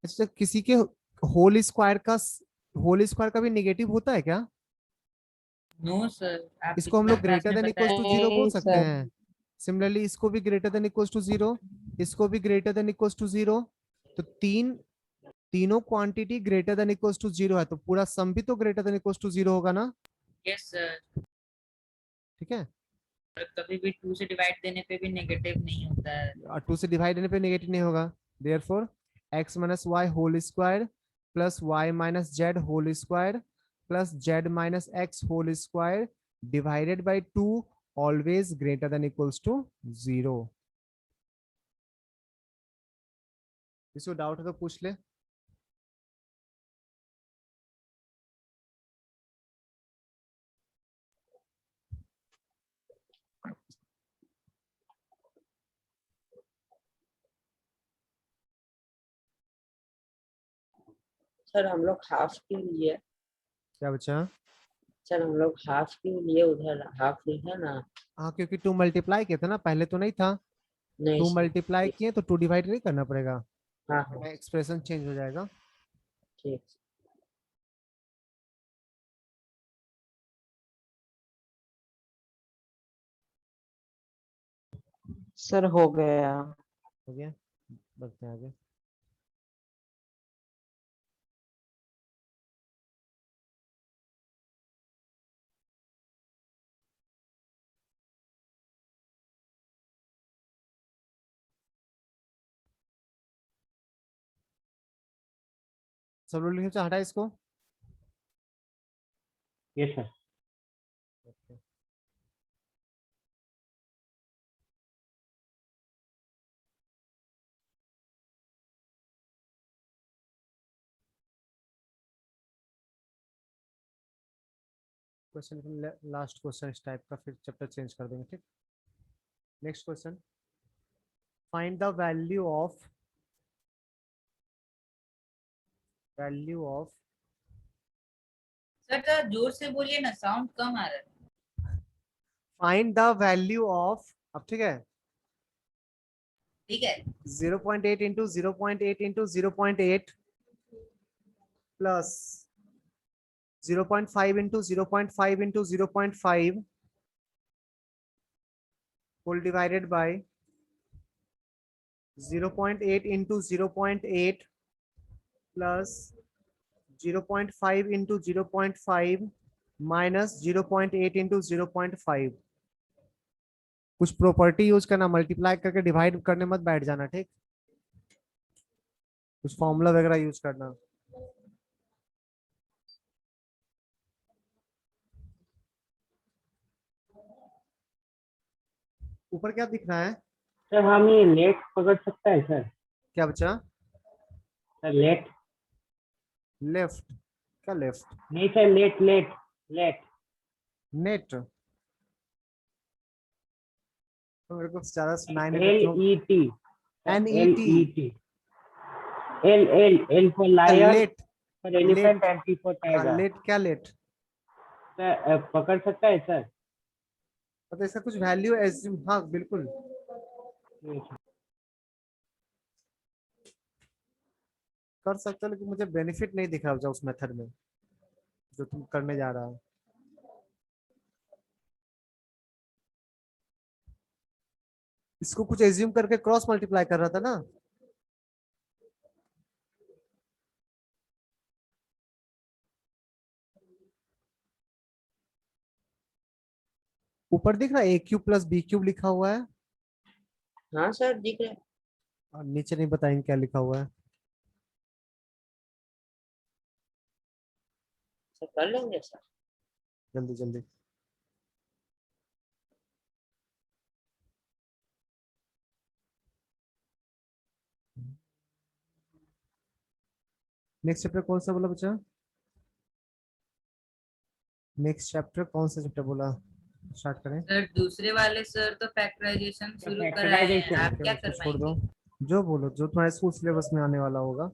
अच्छा किसी के होल स्क्वायर का भी नेगेटिव होता है क्या? नो सर, आप इसको हम पिछला लोग क्लास ग्रेटर में देन इक्वल्स बताया. टू जीरो बोल नहीं सकते सर, हैं। सिमिलरली इसको भी greater than equals to zero, इसको भी greater than equals to zero. तो तीनों quantity greater than equals to zero है, तो पूरा सम भी तो greater than equals to zero होगा ना। Yes sir. ठीक है, कभी भी 2 से डिवाइड देने पे भी नेगेटिव नहीं होता है. और 2 से डिवाइड करने पे नेगेटिव नहीं होगा। Therefore x minus Y whole square plus y minus Z whole square plus z minus X whole square divided by 2 always greater than equals to zero. किसी को डाउट है तो पूछ ले। सर हम लोग हाफ क्यों लिए? क्या बचा? सर हम लोग हाफ क्यों लिए? उधर हाफ लिखा ना। हाँ क्योंकि 2 मल्टीप्लाई किया था ना, पहले तो नहीं था। नहीं 2 सर, मल्टीप्लाई किए तो 2 डिवाइड नहीं करना पड़ेगा, हाँ हाँ एक्सप्रेशन चेंज हो जाएगा। ठीक। सर हो गया। हो गया, बढ़ते हैं आगे। सब लोग लिखे, हटा इसको। Yes sir. Question last question इस टाइप का, फिर चैप्टर चेंज कर देंगे, ठीक। Next question, find the value of sir थोड़ा जोर से बोलिए ना, साउंड कम आ रहा है. फाइंड द वैल्यू ऑफ, अब ठीक है, ठीक है. 0.8 into 0.8 into 0.8 plus 0.5 into 0.5 into 0.5 whole divided by 0.8 into 0.8 plus 0.5 into 0.5 minus 0.8 into 0.5। कुछ प्रॉपर्टी यूज करना, मल्टीप्लाई करके डिवाइड करने मत बैठ जाना, ठीक? कुछ फॉर्मूला वगैरह यूज करना। ऊपर क्या दिख रहा है? सर हम ये लेट पकड़ सकता है सर? क्या बचा? Sir let left? क्या लेफ्ट? नहीं sir, let let let net तो मेरे को ज्यादा सुनाई नहीं देता। LET NET L for lion, let? for elephant and T for tiger। Let क्या लेट? सर पकड़ सकता है सर? मतलब इसका कुछ वैल्यू एज्यूम, हाँ बिल्कुल कर सकते हो, लेकिन मुझे बेनिफिट नहीं दिख रहा उस मेथड में जो तुम करने जा रहा हो। इसको कुछ एज्यूम करके क्रॉस मल्टीप्लाई कर रहा था ना। ऊपर दिख रहा है A cube plus B cube लिखा हुआ है, हाँ सर दिख रहा है। और नीचे नहीं बताएंगे क्या लिखा हुआ है। सर कर लेंगे सर। जल्दी जल्दी। नेक्स्ट चैप्टर कौन सा बोला बच्चा? नेक्स्ट चैप्टर कौन सा चैप्टर बोला? स्टार्ट करें। सर दूसरे वाले सर तो फैक्टराइजेशन शुरू कराए हैं, फैक्टराइजेशन आप क्या उसको छोड़ दो, करवाएंगे? जो बोलो जो तुम्हारे स्कूल सिलेबस में आने वाला होगा।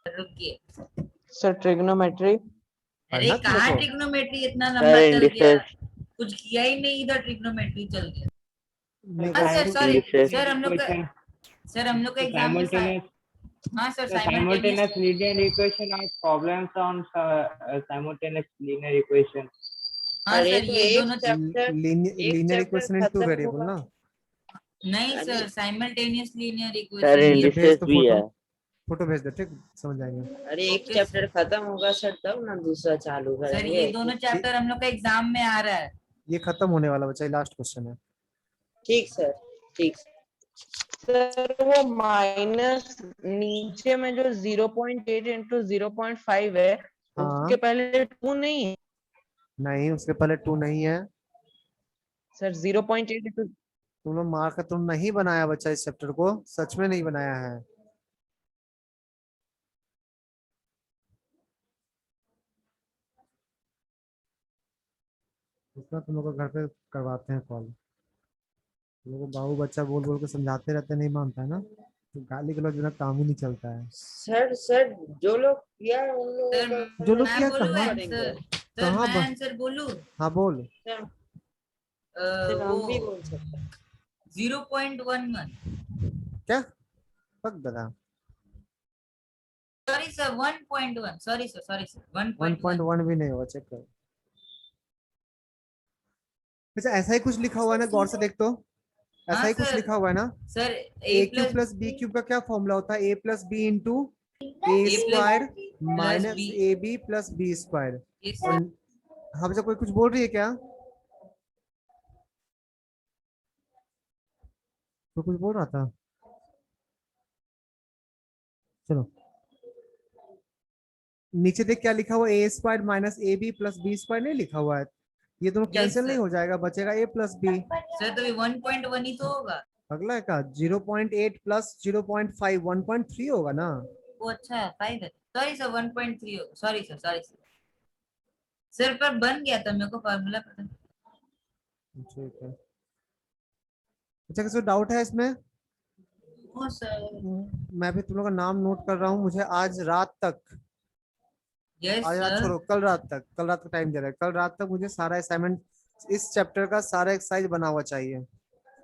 रुकिए, सर ट्रिग्नोमेट्री। अरे पढ़ना तुम लोग कहाँ को? ट्रिग्नोमेट्री इतना सर लंबा चल गया, इंडिसेस, कुछ किया ही नहीं, इधर ट्रिग्नोमेट्री चल गया। नहीं, हाँ सर ऐसे- सॉरी इंडिसेस, सर, हम लोग का एग्जाम में साइमल्टेनियस हाँ sir simultaneous simultaneous linear equation or problems on simultaneous linear equation। हाँ अरे सर तो ये एक दोनों chapter linear equation in two variable ना। नहीं sir, simultaneous linear sir equation. भेज इंडिसेस दो भी फोटो, है। फोटो भेज दो, ठीक? समझ जाएंगे। अरे एक ओके चैप्टर खत्म होगा सर तब ना दूसरा चालू सर, करेंगे। ये दोनों चैप्टर हम लोग का एग्जाम में आ रहा है। ये खत्म होने वाला बच्चा, लास्ट क्वेश्चन है। ठीक सर, ठीक। सर वो माइनस नीचे में जो 0.8 इंटू 0.5 है, हाँ उसके पहले 2 नहीं है नहीं, उसके पहले 2 नहीं है। सर। 0.8 इंटू तुम लोग मार कर तुम नहीं बनाया बच्चा, इस चैप्टर को सच में नहीं बनाया है। इतना तुम लोग को घर पे करवाते हैं कॉल। तुम लोग को बाबू बच्चा बोल बोल के समझाते रहते, नहीं मानता है ना, तो गाली गलौज बिना काम ही नहीं चलता है। सर जो लोग किया है उन लोगों सर का जो लोग मैं किया बोलूँ कहाँ? आंसर? सर कहाँ मैं ब- आंसर बोलूँ? हाँ बोल। सर, वो हम भी बोल सकते हैं। 0.11 क्या पक बता? Sorry sir 1.1, sorry sir 1.1। 1.1 भी नहीं होगा, चेक करो। अच्छा ऐसा ही कुछ लिखा हुआ है ना, गौर से देख तो। ऐसा हाँ ही कुछ सर, लिखा हुआ है ना। Sir A cube plus B cube का क्या फॉर्मूला होता है? A plus B into A square minus B. A B plus B square. Yes, और sir. हाँ बच्चा कोई कुछ बोल रही है क्या? तो कुछ बोल रहा था, चलो नीचे देख क्या लिखा हुआ है? A square minus A B plus B square नहीं लिखा हुआ है? ये दोनों Yes, कैंसिल नहीं sir. हो जाएगा, बचेगा ए प्लस बी। सर तो ये 1.1 ही तो होगा। अगला है का 0.8 प्लस 0.5 1.3 होगा ना। वो अच्छा है, 5 है। सॉरी सर 1.3 होगा, सॉरी सर सर पर बन गया था, मेरे को फार्मूला पता। ठीक है। अच्छा किसी को डाउट है इसमें? ओ सर। मैं भी तुम लोग का नाम नोट कर रहा हूँ। मुझे आज रात तक, यस आज रात सर। छोड़ो, कल रात तक, कल रात का टाइम दे रहा है, कल रात तक मुझे सारा असाइनमेंट इस चैप्टर का सारा एक्सरसाइज बना हुआ चाहिए।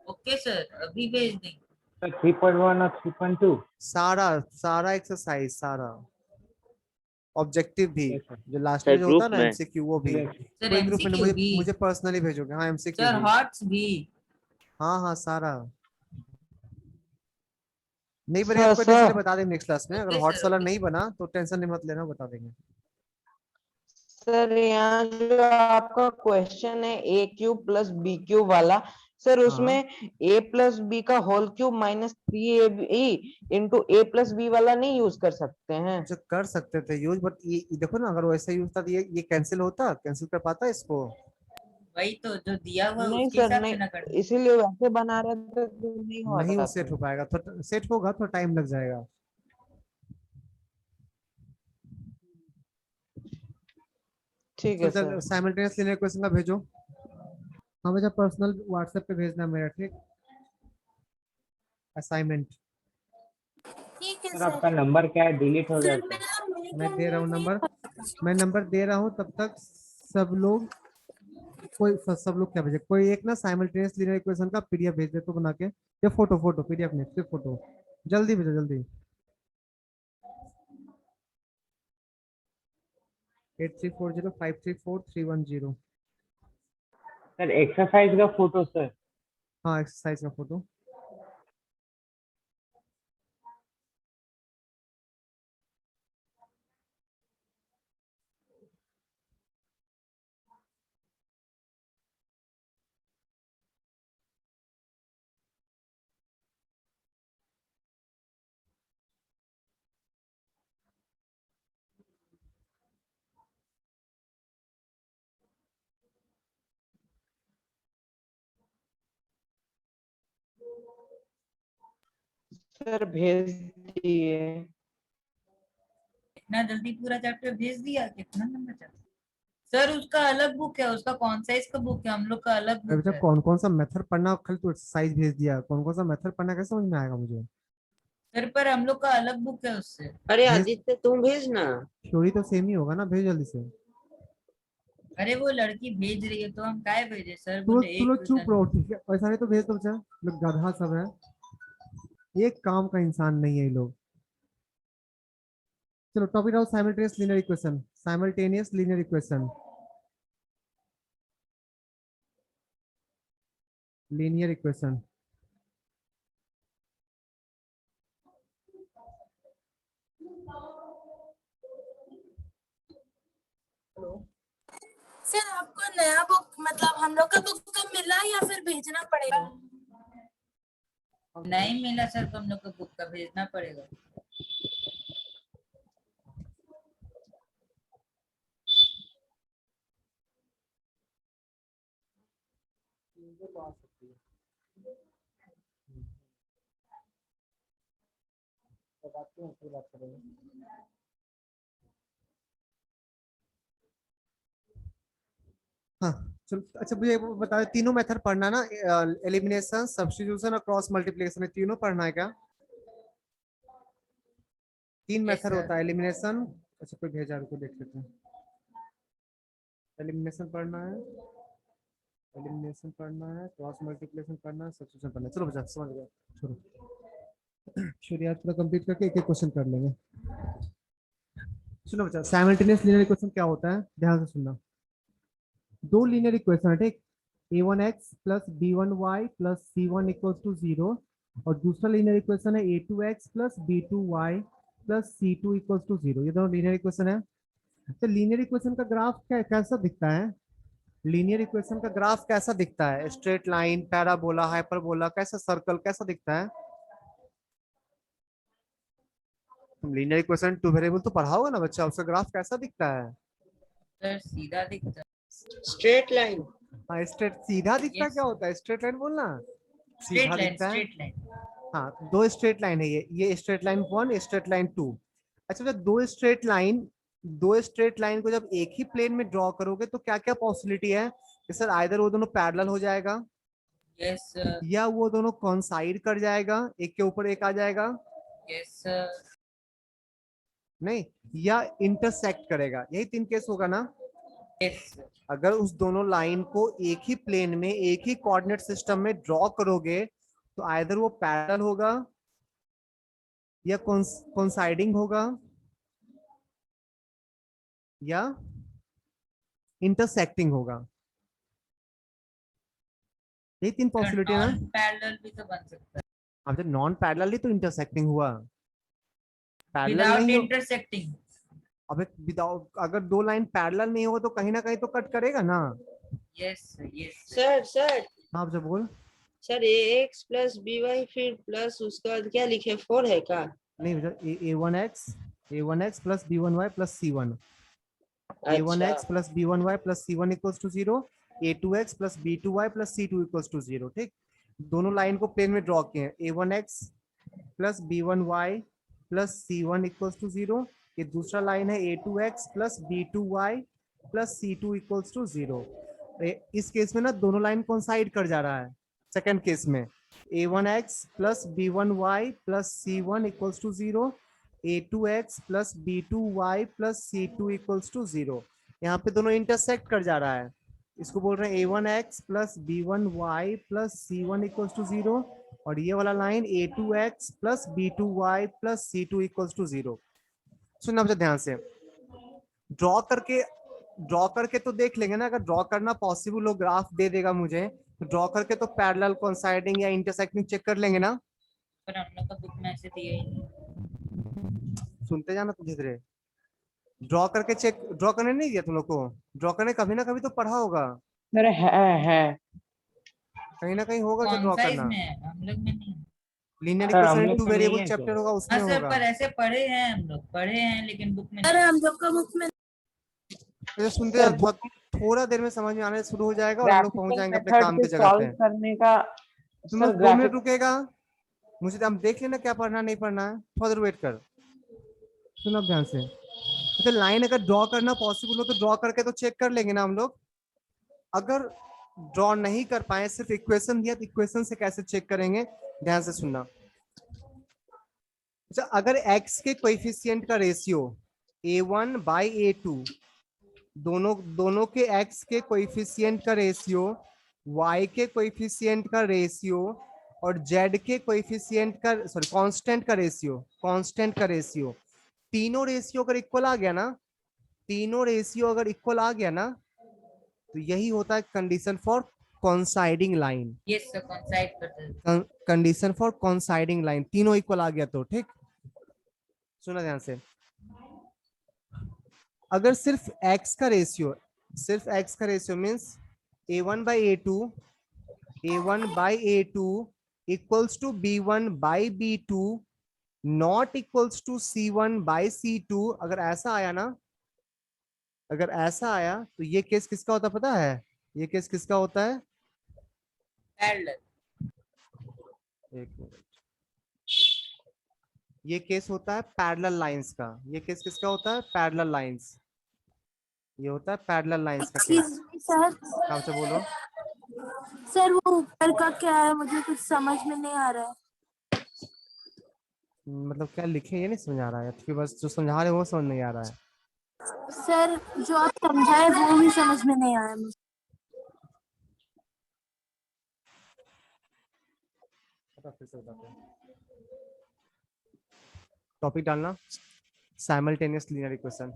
ओके सर, अभी भेज देंगे। सर 3.1 और 3.2 सारा सारा एक्सरसाइज सारा। ऑब्जेक्टिव भी, Yes, sir. जो लास्ट सर में जो होता है ग्रुप ना में एमसीक्यू वो भी। Yes. सर कोई ग्रुप में एमसीक्यू मुझे भी, मुझे पर्सनली भेजोगे? हाँ एमसीक्यू सर भी। हॉट्स भी। हाँ हाँ सारा नहीं बनेगा सर तो कोई टेंशन नहीं, सर बता देंगे नेक्स्ट क्लास में। अगर ओके हॉट सर, वाला ओके नहीं सर। बना तो टेंशन नहीं मत लेना, बता देंगे। सर यहाँ जो आपका क्वेश्चन है A cube plus B cube वाला, सर उसमें ए प्लस बी का whole cube minus 3ab into A plus B वाला नहीं यूज कर सकते हैं? जो कर सकते थे यूज, बट ये देखो ना, अगर वैसा यूज था तो ये कैंसिल होता, कैंसिल कर पाता इसको? वही तो जो दिया हुआ है नहीं उसके सर हिसाब से नहीं, ना करना। इसीलिए वैसे बना रहे थे तो नहीं हो नहीं वो रहा सेट था। हो पाएगा, तो सेट होगा तो टाइम लग जाएगा। ठीक तो है चल सर। साइमल्टेनियस लीनियर इक्वेशन का भेजो। हाँ बेटा पर्सनल व्हाट्सएप पे भेजना मेरा, ठीक? असाइनमेंट ठीक है सर सर। आपका नंबर क्या है, डिलीट हो गया सर सर? मैं दे रहा हूँ नंबर, मेरा मैं नंबर दे रहा हूँ, तब तक सब लोग, कोई सब लोग क्या भेजे, कोई एक ना साइमल्टेनियस लीनियर इक्वेशन का पीडीएफ भेज दे तो बना के, या फोटो, फोटो पीडीएफ नहीं सिर्फ फोटो, जल्दी भेजो जल्दी। 8340534310। सर एक्सरसाइज का फोटो सर? हाँ एक्सरसाइज का फोटो। सर भेज दिए। इतना जल्दी पूरा चैप्टर भेज दिया? कितना नंबर चैप्टर सर? उसका अलग बुक है, उसका कौन सा इसका बुक है? हम लोग का अलग अरे बुक बेटा है। कौन कौन सा मेथड पढ़ना, कल तो एक्सरसाइज भेज दिया, कौन कौन सा मेथड पढ़ना कैसे समझ में आएगा मुझे? सर पर हम लोग का अलग बुक है उससे। अरे भेज, आदित्य तुम भेजना। थ्योरी तो सेम ही होगा ना, भेज जल्दी से। अरे वो लड़की भेज रही है तो हम काहे भेजे? सर तू बोले तू एक लोग चुप क्वेश्चन। रहो, ठीक है? ऐसा नहीं तो भेज दो बच्चा, लोग गधा सब है, एक काम का इंसान नहीं है ये लोग। चलो टॉपिक आओ, simultaneous linear equation, simultaneous linear equation, linear equation. Sir आपको नया बुक मतलब हम लोग का बुक कब मिला या फिर भेजना पड़ेगा? नहीं मिला सर तो हम लोग को बुक का भेजना पड़ेगा। हाँ चलो, अच्छा मुझे वो बता, तीनों मेथड पढ़ना ना, एलिमिनेशन, सब्स्टिट्यूशन और क्रॉस मल्टीप्लिकेशन, तीनों पढ़ना है क्या? तीन यस मेथड होता सर। है एलिमिनेशन। अच्छा कोई भेजा, रुको देख लेते हैं। एलिमिनेशन पढ़ना है, एलिमिनेशन पढ़ना है, क्रॉस मल्टीप्लिकेशन पढ़ना है, सब्स्टिट्यूशन पढ़ना है। चलो बच्चा समझ गया, छोड़ो शुरुआत पूरा कंप्लीट करके एक एक क्वेश्चन कर लेंगे। सुनो बच्चा, साइमल्टेनियस लीनियर इक्वेशन क्या होता है, ध्यान से सुनना। दो लीनियर इक्वेशन है, ठीक? a1x plus b1y plus c1 equal to 0, और दूसरा लीनियर इक्वेशन है a2x plus b2y plus c2 equal to 0। ये दोनों लीनियर इक्वेशन है। तो लीनियर इक्वेशन का ग्राफ कैसा दिखता है? लीनियर इक्वेशन का ग्राफ कैसा दिखता है? स्ट्रेट लाइन, पैराबोला, हाइपरबोला, कैसा सर्कल, कैसा दिखता है? तुम लीनियर इक्वेशन टू वेरिएबल तो पढ़ा होगा ना बच्चा, उसका ग्राफ कैसा दिखता है? सर सीधा दिखता है। Straight line. हाँ स्ट्रेट, सीधा दिखता है। Yes, क्या sir. होता है स्ट्रेट लाइन बोलना? स्ट्रेट सीधा लाइन, दिखता है। Straight line. हाँ तो दो स्ट्रेट लाइन है, ये स्ट्रेट लाइन 1, स्ट्रेट लाइन 2। अच्छा जब दो स्ट्रेट लाइन को जब एक ही प्लेन में ड्रॉ करोगे तो क्या क्या पॉसिबिलिटी है कि सर आइदर वो दोनों पैरेलल हो जाएगा, यस सर, या वो दोनों कॉन्साइड कर जाएगा, एक के ऊपर एक आ जाएगा, यस सर, नहीं, या इंटरसेक्ट करेगा। यही तीन केस होगा ना? Yes sir. अगर उस दोनों लाइन को एक ही प्लेन में एक ही कोऑर्डिनेट सिस्टम में ड्रॉ करोगे तो आइदर वो पैरेलल होगा या कोइंसाइडिंग होगा, या इंटरसेक्टिंग होगा। ये तीन पॉसिबिलिटी है ना। नॉन पैरेलल भी तो बन सकता है अब जब नॉन पैरेलल ही तो इंटरसेक्टिंग हुआ, पैरेलल विदाउट नहीं हो। इंटरसेक्टिंग। अबे विदाउट, अगर दो लाइन पैरेलल नहीं होगा तो कहीं ना कहीं तो कट करेगा ना। यस यस सर हाँ अब जब बोल। सर ax प्लस by फिर प्लस उसके बाद क्या लिखे 4 है का? नहीं a1x plus b1y plus c1, a1x अच्छा plus b1y plus c1 equals to 0, a2x plus b2y plus c2 equals to 0। ठीक, दोनों लाइन को प्लेन में ड्रॉ किए हैं, a1x plus b1y plus c1 equals to 0। ये दूसरा लाइन है a2x plus b2y plus c2 equals to 0। इस केस में ना दोनों लाइन कोइंसाइड कर जा रहा है। सेकंड केस में a1x plus b1y plus c1 equals to 0, a2x plus b2y plus c2 equals to 0। यहाँ पे दोनों इंटरसेक्ट कर जा रहा है, इसको बोल रहे हैं a1x plus b1y plus c1 equals to 0, और ये वाला line a2x plus b2y plus c2 equals to 0। सुनना मुझे ध्यान से, ड्रॉ करके तो देख लेंगे ना, अगर ड्रॉ करना पॉसिबल हो, ग्राफ दे देगा मुझे तो ड्रॉ करके तो पैरेलल, कोइंसाइडिंग या इंटरसेक्टिंग चेक कर लेंगे ना। पर हम लोग का बुक में ऐसे दिया ही नहीं। सुनते जाना तुम धीरे। ड्रॉ करके चेक, ड्रॉ करने नहीं दिया तुम लोग को, ड्रॉ करने कभी ना कभी तो पढ़ा होगा, सर है कहीं ना कहीं होगा जो कौन ड्रॉ सा करना। इसमें है? हम लोग में नहीं है। लीनियर सर, हम इक्वेशन लोग टू को नहीं वेरिएबल है चैप्टर क्या? होगा, उसमें हाँ सर, होगा। पर ऐसे पढ़े हैं हम लोग, पढ़े हैं लेकिन बुक में अरे हम लोग का बुक में तो सुनते सर, जाओ, थोड़ा देर में समझ में आने शुरू हो जाएगा और हम लोग पहुंच ग्राफिकल जाएंगे अपने मेथड काम से की जगह सॉल्व पे। करने का। तुम सर बस 2 मिनट रुकेगा, मुझे हम देख लेना क्या पढ़ना नहीं पढ़ना है, थोड़ा देर वेट कर। सुन अब ध्यान से, तो लाइन अगर ड्रॉ करना पॉसिबल हो तो ड्रॉ करके तो चेक कर लेंगे ना हम लोग। अगर ड्रॉ नहीं कर पाए, सिर्फ इक्वेशन दिया तो इक्वेशन से कैसे चेक करेंगे, ध्यान से सुनना। अच्छा, अगर x के कोएफिशिएंट का रेशियो a1 बाई a2, दोनों के x के कोएफिशिएंट का रेशियो, y के कोएफिशिएंट का रेशियो और z के कोएफिशिएंट का, सॉरी कांस्टेंट का रेशियो, तीनों रेशियो अगर इक्वल आ गया ना, तीनों रेशियो अगर इक्वल आ गया ना, तो यही होता है condition for coinciding line. Yes sir, coincide करते हैं। कंडीशन फॉर कोइंसाइडिंग लाइन, तीनों इक्वल आ गया तो ठीक। सुना ध्यान से, अगर सिर्फ x का ratio means a1 by a2 equals to b1 by b2 not equals to c1 by c2, अगर ऐसा आया तो ये केस किसका होता है पता है? ये केस किसका होता है? पैरेलल। एक मिनट, ये केस होता है पैरेलल लाइंस का। ये केस किसका होता है? Parallel lines. ये होता है पैरेलल लाइंस का केस। Excuse me sir. काम से बोलो। सर वो ऊपर का क्या है, मुझे कुछ समझ में नहीं आ रहा है। मतलब क्या लिखे ये नहीं समझ आ रहा है, कि बस जो समझा रहे वो समझ नहीं आ रहा है। सर जो आप समझाए वो भी समझ में नहीं आया मुझे। फिर से बताते हैं, टॉपिक डालना साइमल्टेनियस लीनियर इक्वेशन।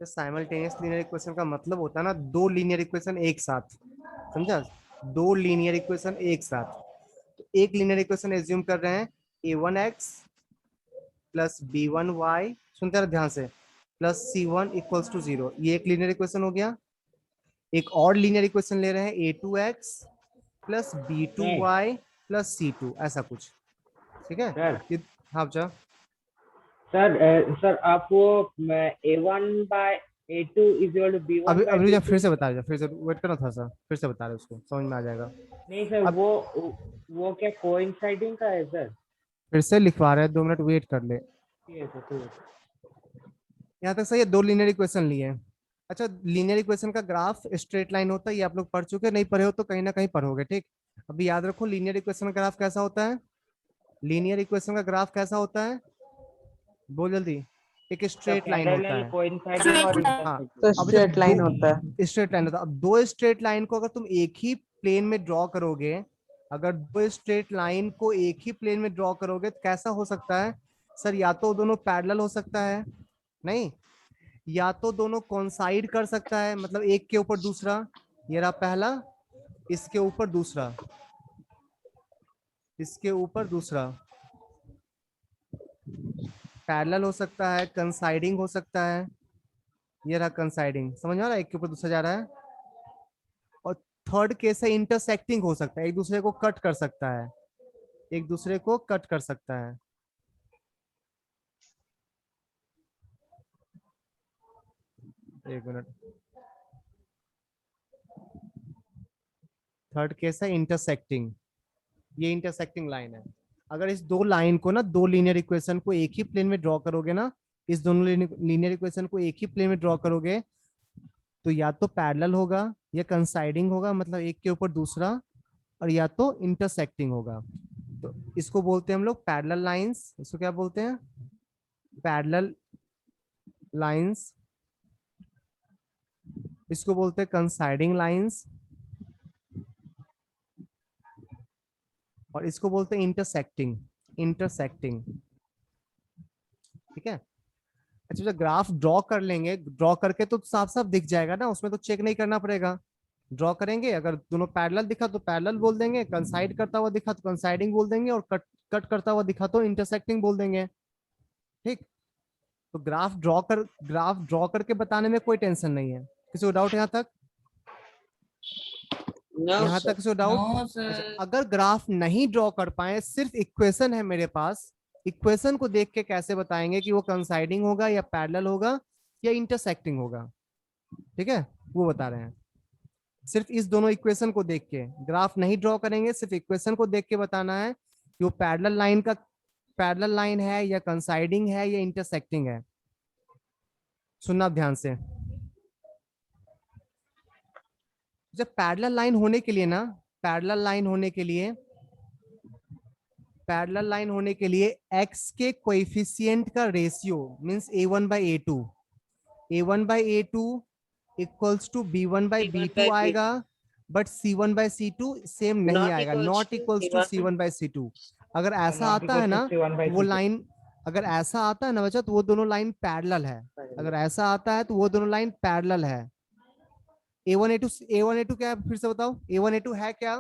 तो साइमल्टेनियस लीनियर इक्वेशन का मतलब होता है ना, दो लीनियर इक्वेशन एक साथ, समझा? दो लीनियर इक्वेशन एक साथ। तो एक लीनियर इक्वेशन एज्यूम कर रहे हैं a1x प्लस b1y, सुनते रहो ध्यान से, प्लस c1 इक्वल्स टू 0, ये एक लीनियर इक्वेशन हो गया। एक और लीनियर इक्वेशन ले रहे हैं a2x plus b2y plus c2, ऐसा कुछ, ठीक है? सर हाँ बच्चा। सर आप वो a1 bye a2 is equal to b1 अभी बाय अभी b2। फिर से बता रहे, फिर से वेट करना थोड़ा सा, फिर से बता रहे उसको, समझ में आ जाएगा। नहीं सर, अब- वो क्या कोइंसाइडिंग का है सर? फिर से लिखवा रहे हैं, 2 मिनट वेट कर ले। ठीक है सर, ठीक है। यहाँ तक सही है, दो लीनियर इक्वेशन लिए हैं। अच्छा, लीनियर इक्वेशन का ग्राफ स्ट्रेट लाइन होता है, ये आप लोग पढ़ चुके हैं, नहीं पढ़े हो तो कहीं ना कहीं पढ़ोगे, ठीक? अभी याद रखो लीनियर इक्वेशन का ग्राफ कैसा होता है। लीनियर इक्वेशन का ग्राफ कैसा होता है, बोल जल्दी। एक स्ट्रेट लाइन होता है। कोइंसाइडिंग और हाँ, तो अब स्ट्रेट जब लाइन दो होता है। स्ट्रेट लाइन होता है, अब दो स्ट्रेट लाइन को अगर तुम एक ही प्लेन में ड्रॉ करोगे, अगर दो स्ट्रेट लाइन को एक ही प्लेन में ड्रॉ करोगे तो कैसा हो सकता है सर? या तो दोनों पैरेलल हो सकता है, नहीं, या तो दोनों कोइंसाइड कर सकता है, मतलब एक के ऊपर दूसरा, ये रहा पहला, इसके ऊपर दूसरा, इसके ऊपर दूसरा, पैरेलल हो सकता है, कंसाइडिंग हो सकता है, ये रहा कंसाइडिंग, समझ में आ रहा है, एक के ऊपर दूसरा जा रहा है। और थर्ड केस है इंटरसेक्टिंग हो सकता है, एक दूसरे को कट कर सकता है, एक दूसरे को कट कर सकता है। एक मिनट, थर्ड केस है इंटरसेक्टिंग, ये इंटरसेक्टिंग लाइन है। अगर इस दो लाइन को ना, दो लीनियर इक्वेशन को एक ही प्लेन में ड्रॉ करोगे ना, इस दोनों लीनियर इक्वेशन को एक ही प्लेन में ड्रॉ करोगे तो या तो पैरेलल होगा या कंसाइडिंग होगा, मतलब एक के ऊपर दूसरा, और या तो इंटरसेक्टिंग होगा। तो इसको बोलते हैं हम लोग पैरेलल लाइंस। इसको क्या बोलते हैं? Parallel lines. इसको बोलते हैं कंसाइडिंग लाइंस, और इसको बोलते हैं इंटरसेक्टिंग, इंटरसेक्टिंग। ठीक है। अच्छा, जब ग्राफ ड्रॉ कर लेंगे, ड्रॉ करके तो साफ साफ दिख जाएगा ना, उसमें तो चेक नहीं करना पड़ेगा। ड्रॉ करेंगे, अगर दोनों पैरेलल दिखा तो पैरेलल बोल देंगे, कंसाइड करता हुआ दिखा तो कंसाइडिंग बोल देंगे, और कट करता हुआ दिखा तो इंटरसेक्टिंग बोल देंगे। ठीक। तो ग्राफ ड्रॉ करके बताने में कोई टेंशन नहीं है। किसी को डाउट यहाँ तक? यहाँ तक किसी को डाउट? नो अच्छा, सर। अगर ग्राफ नहीं ड्रॉ कर पाए, सिर्फ इक्वेशन है मेरे पास, इक्वेशन को देख के कैसे बताएंगे कि वो कंसाइडिंग होगा या पैरेलल होगा या इंटरसेक्टिंग होगा? ठीक है, वो बता रहे हैं। सिर्फ इस दोनों इक्वेशन को देख के, ग्राफ नहीं ड्रॉ करेंगे, सिर्फ इक्वेशन को देख के बताना है कि वो पैरेलल लाइन है या कंसाइडिंग है या इंटरसेक्टिंग है। सुनना ध्यान से। जब पैरेलल लाइन होने के लिए ना, पैरेलल लाइन होने के लिए x के कोएफिशिएंट का ratio means a1/a2, a1/a2 equals to b1/b2 आएगा, बट c1/c2 सेम नहीं आएगा, नॉट इक्वल्स टू c1/c2। अगर ऐसा आता है ना, वो लाइन, अगर ऐसा आता है ना बच्चा, तो वो दोनों लाइन पैरेलल है। अगर ऐसा आता है तो वो दोनों लाइन पैरेलल है। a1a2 क्या है, फिर से बताओ, a1a2 है क्या?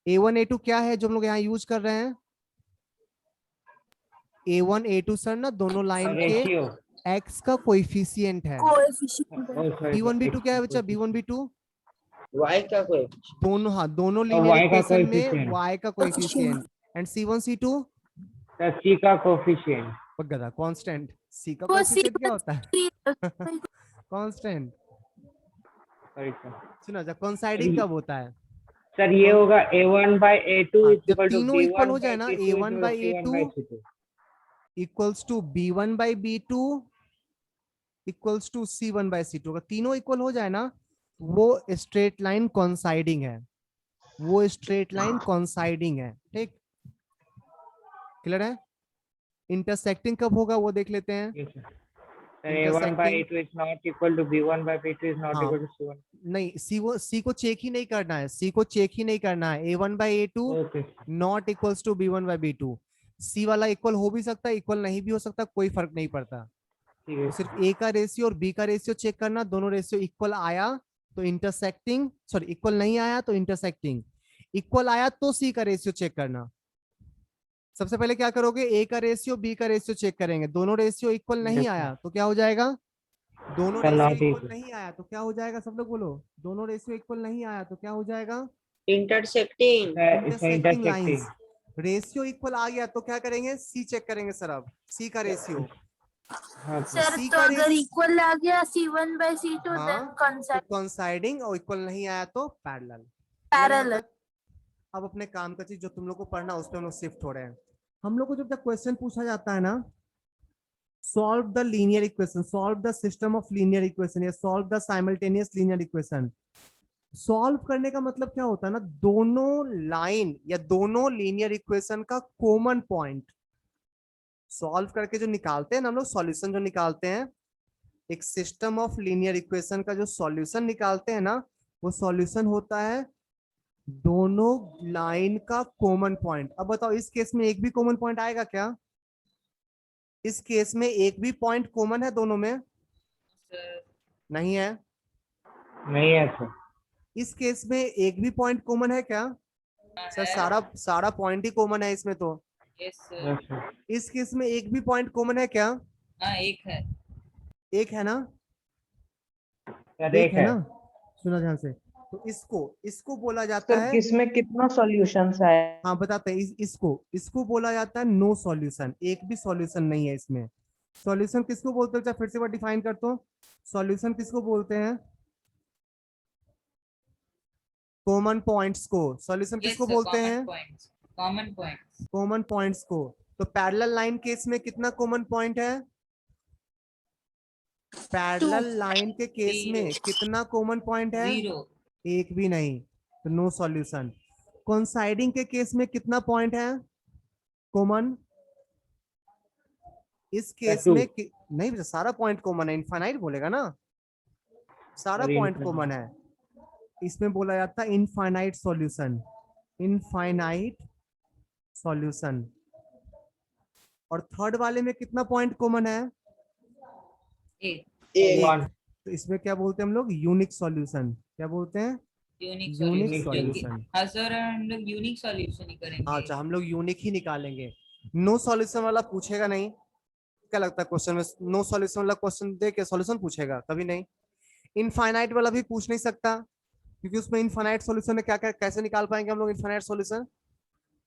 a1a2 क्या है जो हम लोग यहाँ यूज कर रहे हैं? a1a2 सर ना दोनों लाइन के x का कोएफिशिएंट है। b1 b2 क्या है बच्चा? b1 b2 y का कोई दोनों, हाँ, दोनों लीनियर y का इक्वेशन में coefficient। y का coefficient. And c1 c2 c का कोफिशिएंट। गधा कांस्टेंट। c का वो कोएफिशिएंट क्या होता है? C1 constant. Sorry sir. सुना जा, कंसाइडिंग कब होता है? सर ये होगा a1/a2 हाँ, इज जब इक्वल टू तीनों इक्वल हो जाए ना, b1/b2 a1/a2 equals to b1/b2 equals to c1/c2, अगर तीनों इक्वल हो जाए ना, वो स्ट्रेट लाइन कॉन्साइडिंग है, वो स्ट्रेट लाइन कॉन्साइडिंग है। ठीक, क्लियर है? इंटरसेक्टिंग कब होगा वो देख लेते हैं। a1/a2 is not equal to b1/b2 is not हाँ, equal to c1। नहीं, सी को चेक ही नहीं करना है, सी को चेक ही नहीं करना है। a1/a2 okay not equals to b1/b2। C वाला इक्वल हो भी सकता है, इक्वल नहीं भी हो सकता, कोई फर्क नहीं पड़ता। ठीक है। तो सिर्फ ए का रेशियो और बी का रेशियो चेक करना, दोनों रेशियो इक्वल आया तो इंटरसेक्टिंग, सॉरी इक्वल नहीं आया तो इंटरसेक्टिंग, इक्वल आया तो सी का रेशियो चेक करना। सबसे पहले क्या करोगे, ए का रेशियो बी का रेशियो चेक करेंगे, दोनों रेशियो इक्वल नहीं आया तो क्या हो जाएगा? दोनों रेशियो इक्वल नहीं आया तो क्या हो जाएगा? सब लोग बोलो, दोनों रेशियो इक्वल नहीं आया तो क्या हो जाएगा? Intersecting intersecting lines. Ratio equal आ गया तो क्या करेंगे? सी चेक करेंगे सर, अब सी का रेशियो। सर C तो का अगर रेस- इक्वल आ गया C1/C2 हाँ, देन तो कंसाइड कोइंसाइडिंग, और इक्वल नहीं आया तो पैरेलल। पैरेलल। अब अपने काम का चीज जो तुम लोग को पढ़ना उस पर हम लोग शिफ्ट हो रहे हैं। हम लोग को जब तक क्वेश्चन पूछा जाता है ना, solve the linear equation, solve the system of linear equation या solve the simultaneous linear equation, solve करने का मतलब क्या होता है ना, दोनों लाइन या दोनों लीनियर इक्वेशन का कॉमन पॉइंट सॉल्व करके जो निकालते हैं ना हम लोग सॉल्यूशन जो निकालते हैं, एक सिस्टम ऑफ लीनियर इक्वेशन का जो सॉल्यूशन निकालते हैं ना, वो सॉल्यूशन होता है दोनों लाइन का कॉमन पॉइंट। अब बताओ इस केस में एक भी कॉमन पॉइंट आएगा क्या? इस केस में एक भी पॉइंट कॉमन है दोनों में? सर नहीं है। नहीं है सर। इस केस में एक भी पॉइंट कॉमन है क्या? सर सारा पॉइंट ही कॉमन है इसमें तो। Yes sir. Yes sir. इस केस में एक भी पॉइंट कॉमन है क्या? हाँ एक है। एक है ना? सर एक एक है है। ना? सुनो ध्यान से। तो इसको बोला जाता सर है, किसमें कितना सॉल्यूशंस है? हाँ बताते हैं, इसको बोला जाता है नो सॉल्यूशन। एक भी सॉल्यूशन नहीं है इसमें। सॉल्यूशन किसको बोलते हैं? फिर से बार डिफाइन करता हूँ, सॉल्यूशन किसको बोलते हैं? कॉमन पॉइंट्स को। सॉल्यूशन यस किसको सर, बोलते कॉमन हैं? Points, common points. Common points को। तो पैरेलल लाइन केस में कितना कॉमन पॉइंट है? पैरेलल लाइन के केस में कितना कॉमन पॉइंट है? 0। एक भी नहीं, तो नो सॉल्यूशन। कोइंसाइडिंग के केस में कितना पॉइंट है कॉमन? इस केस two। में नहीं बेटा, सारा पॉइंट कॉमन है, इनफाइनाइट बोलेगा ना, सारा अरे पॉइंट कॉमन है। इसमें बोला जाता है इनफाइनाइट सॉल्यूशन, इनफाइनाइट सॉल्यूशन। और थर्ड वाले में कितना पॉइंट कॉमन है? एक एक। तो इसमें क्या बोलते हैं हम लोग? Unique solution. क्या बोलते हैं? Unique unique solution. सॉल्यूशन। हाँ सर, हम लोग यूनिक सॉल्यूशन ही करेंगे। अच्छा, हम लोग यूनिक ही निकालेंगे। नो सॉल्यूशन वाला पूछेगा नहीं। क्या लगता है क्वेश्चन में नो सॉल्यूशन वाला क्वेश्चन दे के सॉल्यूशन पूछेगा? कभी नहीं। इनफाइनाइट वाला भी पूछ नहीं सकता, क्योंकि उसमें इनफाइनाइट सॉल्यूशन में क्या क्या कैसे निकाल पाएंगे हम लोग इनफाइनाइट सॉल्यूशन?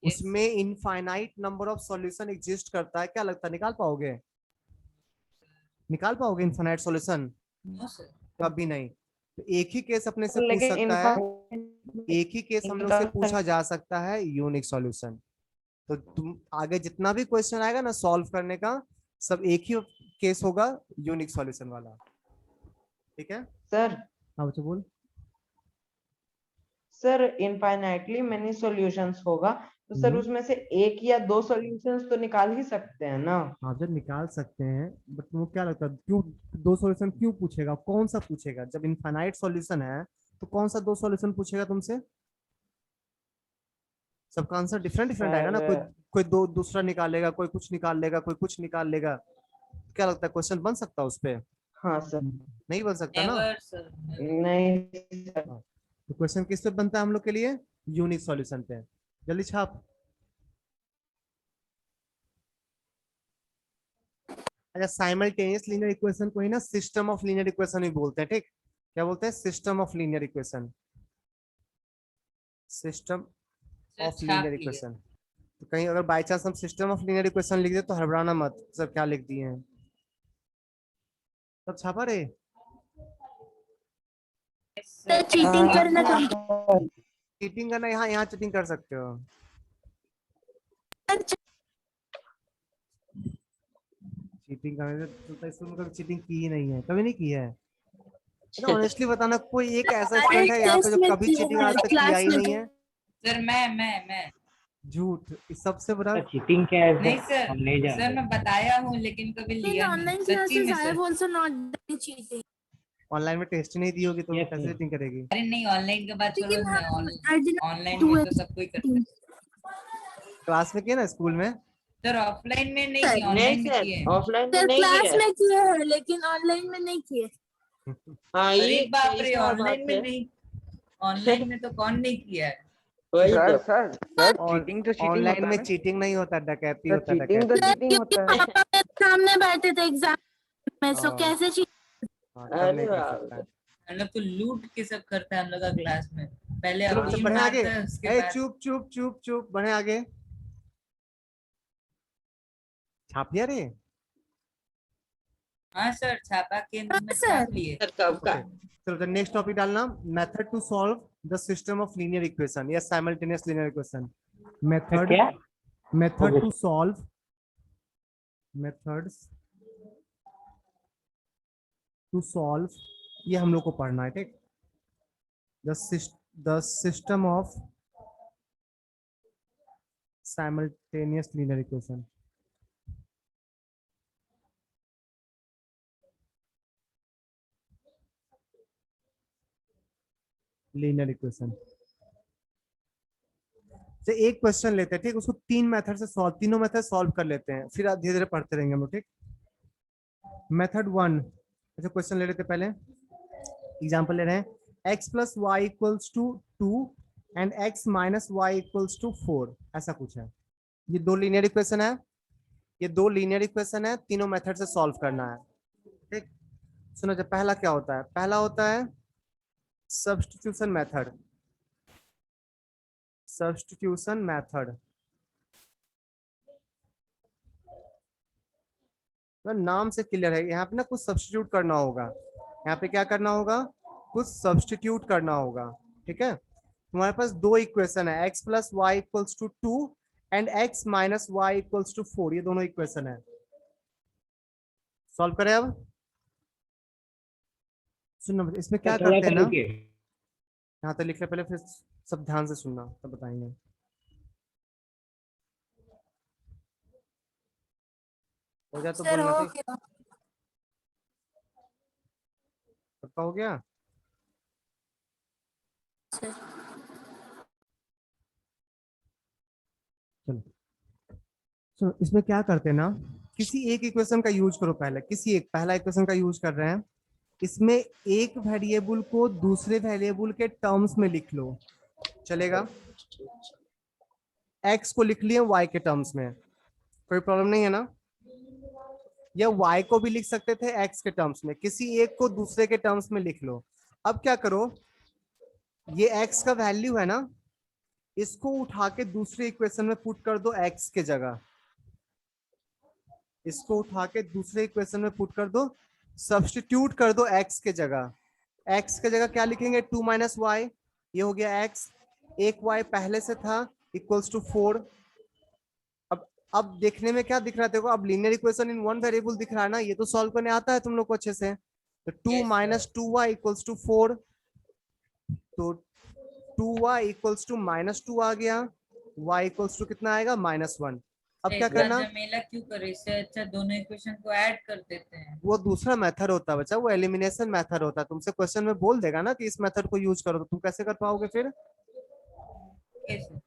Yes, उसमें infinite number of solution exist करता है। क्या लगता है निकाल पाओगे? निकाल पाओगे इनफाइनाइट सॉल्यूशन? No sir. कभी नहीं। तो एक ही केस अपने से पूछ लेकिन सकता है, इनफाइनाइट एक ही केस हम लोग से पूछा जा सकता है, यूनिक सॉल्यूशन। तो तुम आगे जितना भी क्वेश्चन आएगा ना सॉल्व करने का, सब एक ही केस होगा, यूनिक सॉल्यूशन वाला। ठीक है? सर हाँ बच्चों बोल। सर इनफाइनाइटली मेनी सॉल्यूशंस होगा, तो सर उसमें से एक या दो सॉल्यूशंस तो निकाल ही सकते हैं ना? आप जब निकाल सकते हैं, बट तुमको क्या लगता है क्यों दो सॉल्यूशन क्यों पूछेगा? कौन सा पूछेगा? जब इनफाइनाइट सॉल्यूशन है तो कौन सा दो सॉल्यूशन पूछेगा तुमसे? सबका आंसर डिफरेंट डिफरेंट आएगा ना। कोई सर कोई दो दूसरा निकालेगा, कोई कुछ निकाल लेगा, कोई कुछ निकाल लेगा। क्या लगता है क्वेश्चन बन सकता है उस पे? हाँ सर। नहीं बन सकता ना। Never sir. नहीं सर। तो क्वेश्चन किस पे बनता है हम लोग के लिए? यूनिक सॉल्यूशन पे। जल्दी छाप। अच्छा, साइमल्टेनियस लीनियर इक्वेशन को ही ना सिस्टम ऑफ लीनियर इक्वेशन भी बोलते हैं। ठीक, क्या बोलते हैं? System of linear equation, system of linear equation. तो कहीं अगर बाय चांस हम सिस्टम ऑफ लीनियर इक्वेशन लिख दे तो हड़बड़ाना मत, सब क्या लिख दिए हैं। सब छापा रे? सर चीटिंग करना कम। चीटिंग करना, यहाँ यहाँ चीटिंग कर सकते हो। चीटिंग करने से तो इसमें कभी चीटिंग की ही नहीं है, कभी नहीं की है। ऑनेस्टली बताना, कोई एक ऐसा स्टूडेंट है यहाँ पे जो कभी चीटिंग आज तक किया ही नहीं है? सर मैं झूठ, इस सबसे बड़ा। चीटिंग क्या है नहीं सर? सर। हम नहीं सर जानते। मैं बताया हूँ लेकिन कभी लिया नहीं, ऑनलाइन सच्ची में classes I sir. Have also not cheating. Online में टेस्ट ही नहीं दी होगी तो Yes, कैसे sir. चीटिंग करेगी? अरे नहीं, ऑनलाइन का बात छोड़ो, लेकिन मैं आई डिड ऑनलाइन डू में इट। तो सब कोई करता है। क्लास में किया ना, स्कूल में? सर ऑफलाइन में नहीं सर, किया, नहीं ऑनलाइन में सर, किए। ऑफलाइन में सर नहीं क्लास किया। में किए हैं लेकिन ऑनलाइन में नहीं किए। हाँ अरे ये बाप रे, इसका बात ऑनलाइन में है। नहीं, ऑनलाइन में तो कौन नहीं किया है। वही तो। सर चीटिंग तो चीटिंग ऑनलाइन होता में है। चीटिंग नहीं होता, डकैती सर होता है, चीटिंग तो डकैती। चीटिंग क्योंकि होता है। पापा मेरे सामने बैठे थे एग्जाम में, सो हाँ। कैसे cheat? हाँ, तब अरे नहीं कर बाप सकता है। हम लोग तो लूट के सब करता है हम लोग का क्लास में। पहले चलो अपनी बढ़े आगे। मारता है, उसके ए बाद चुप चुप चुप चुप, बढ़े आगे। छाप लिया रे? हाँ सर, छापा केंद्र में सर। छाप लिए। सर कब का? ओके, चलो नेक्स्ट टॉपिक डालना, method to solve the system of linear equation या साइमल्टेनियस लीनियर इक्वेशन। मेथड, क्या? Method to solve, methods to solve, ये हम लोग को पढ़ना है। ठीक, the system of simultaneous linear equation. Linear equation. तो एक क्वेश्चन लेते हैं, ठीक, उसको 3 मेथड से सॉल्व, तीनों मेथड सॉल्व कर लेते हैं, फिर धीरे धीरे पढ़ते रहेंगे हम लोग, ठीक। मेथड 1, अच्छा क्वेश्चन ले लेते हैं, पहले एग्जांपल ले रहे हैं, x plus y equals to 2 and x minus y equals to 4, ऐसा कुछ है। ये दो लीनियर इक्वेशन है, ये दो लीनियर इक्वेशन है, तीनों मेथड से सॉल्व करना है, ठीक। सुनो, जब पहला क्या होता है, पहला होता है सब्स्टिट्यूशन मेथड, सब्स्टिट्यूशन मेथड, तो नाम से क्लियर है, यहाँ पे ना कुछ सब्स्टिट्यूट करना होगा, यहाँ पे क्या करना होगा, कुछ सब्स्टिट्यूट करना होगा, ठीक है। तुम्हारे पास दो इक्वेशन है, x plus y equals to 2 and x minus y equals to 4, ये दोनों इक्वेशन है। सॉल्व करें अब। सुनो, इसमें क्या करते हैं ना, यहाँ तक लिख ले पहले, फिर सब ध्यान से सुनना तब बताएंगे। हो जाए तो सर बोलना, हो ठीक, गया। पक्का हो गया। सर चलो, so, इसमें क्या करते हैं ना, किसी एक इक्वेशन का यूज करो, पहले किसी एक, पहला इक्वेशन का यूज कर रहे हैं, इसमें एक वेरिएबल को दूसरे वेरिएबल के टर्म्स में लिख लो, चलेगा। x को लिख लिए y के टर्म्स में, कोई प्रॉब्लम नहीं है ना, या y को भी लिख सकते थे x के टर्म्स में, किसी एक को दूसरे के टर्म्स में लिख लो। अब क्या करो, ये x का वैल्यू है ना, इसको उठा के दूसरे इक्वेशन में पुट कर दो x के जगह, इसको उठा के दूसरे इक्वेशन में पुट कर दो, सब्स्टिट्यूट कर दो x के जगह। x के जगह क्या लिखेंगे, 2 माइनस वाई, ये हो गया x, एक y पहले से था इक्वल्स टू 4। अब देखने में क्या दिख रहा है देखो, अब linear equation in one variable दिख रहा है ना, ये तो सॉल्व करने आता है तुम लोग को अच्छे से। तो 2 माइनस 2y इक्वल्स टू 4, तो 2y इक्वल्स टू माइनस 2 आ गया, y इक्वल्स टू कितना आएगा, -1। अब क्या करना, जमेला क्यों करे, इससे अच्छा दोनों इक्वेशन को ऐड कर देते हैं। वो दूसरा मेथड होता है बच्चा, वो एलिमिनेशन मेथड होता है, तुमसे क्वेश्चन में बोल देगा ना कि इस मेथड को यूज करो, तो तुम कैसे कर पाओगे फिर। कैसे?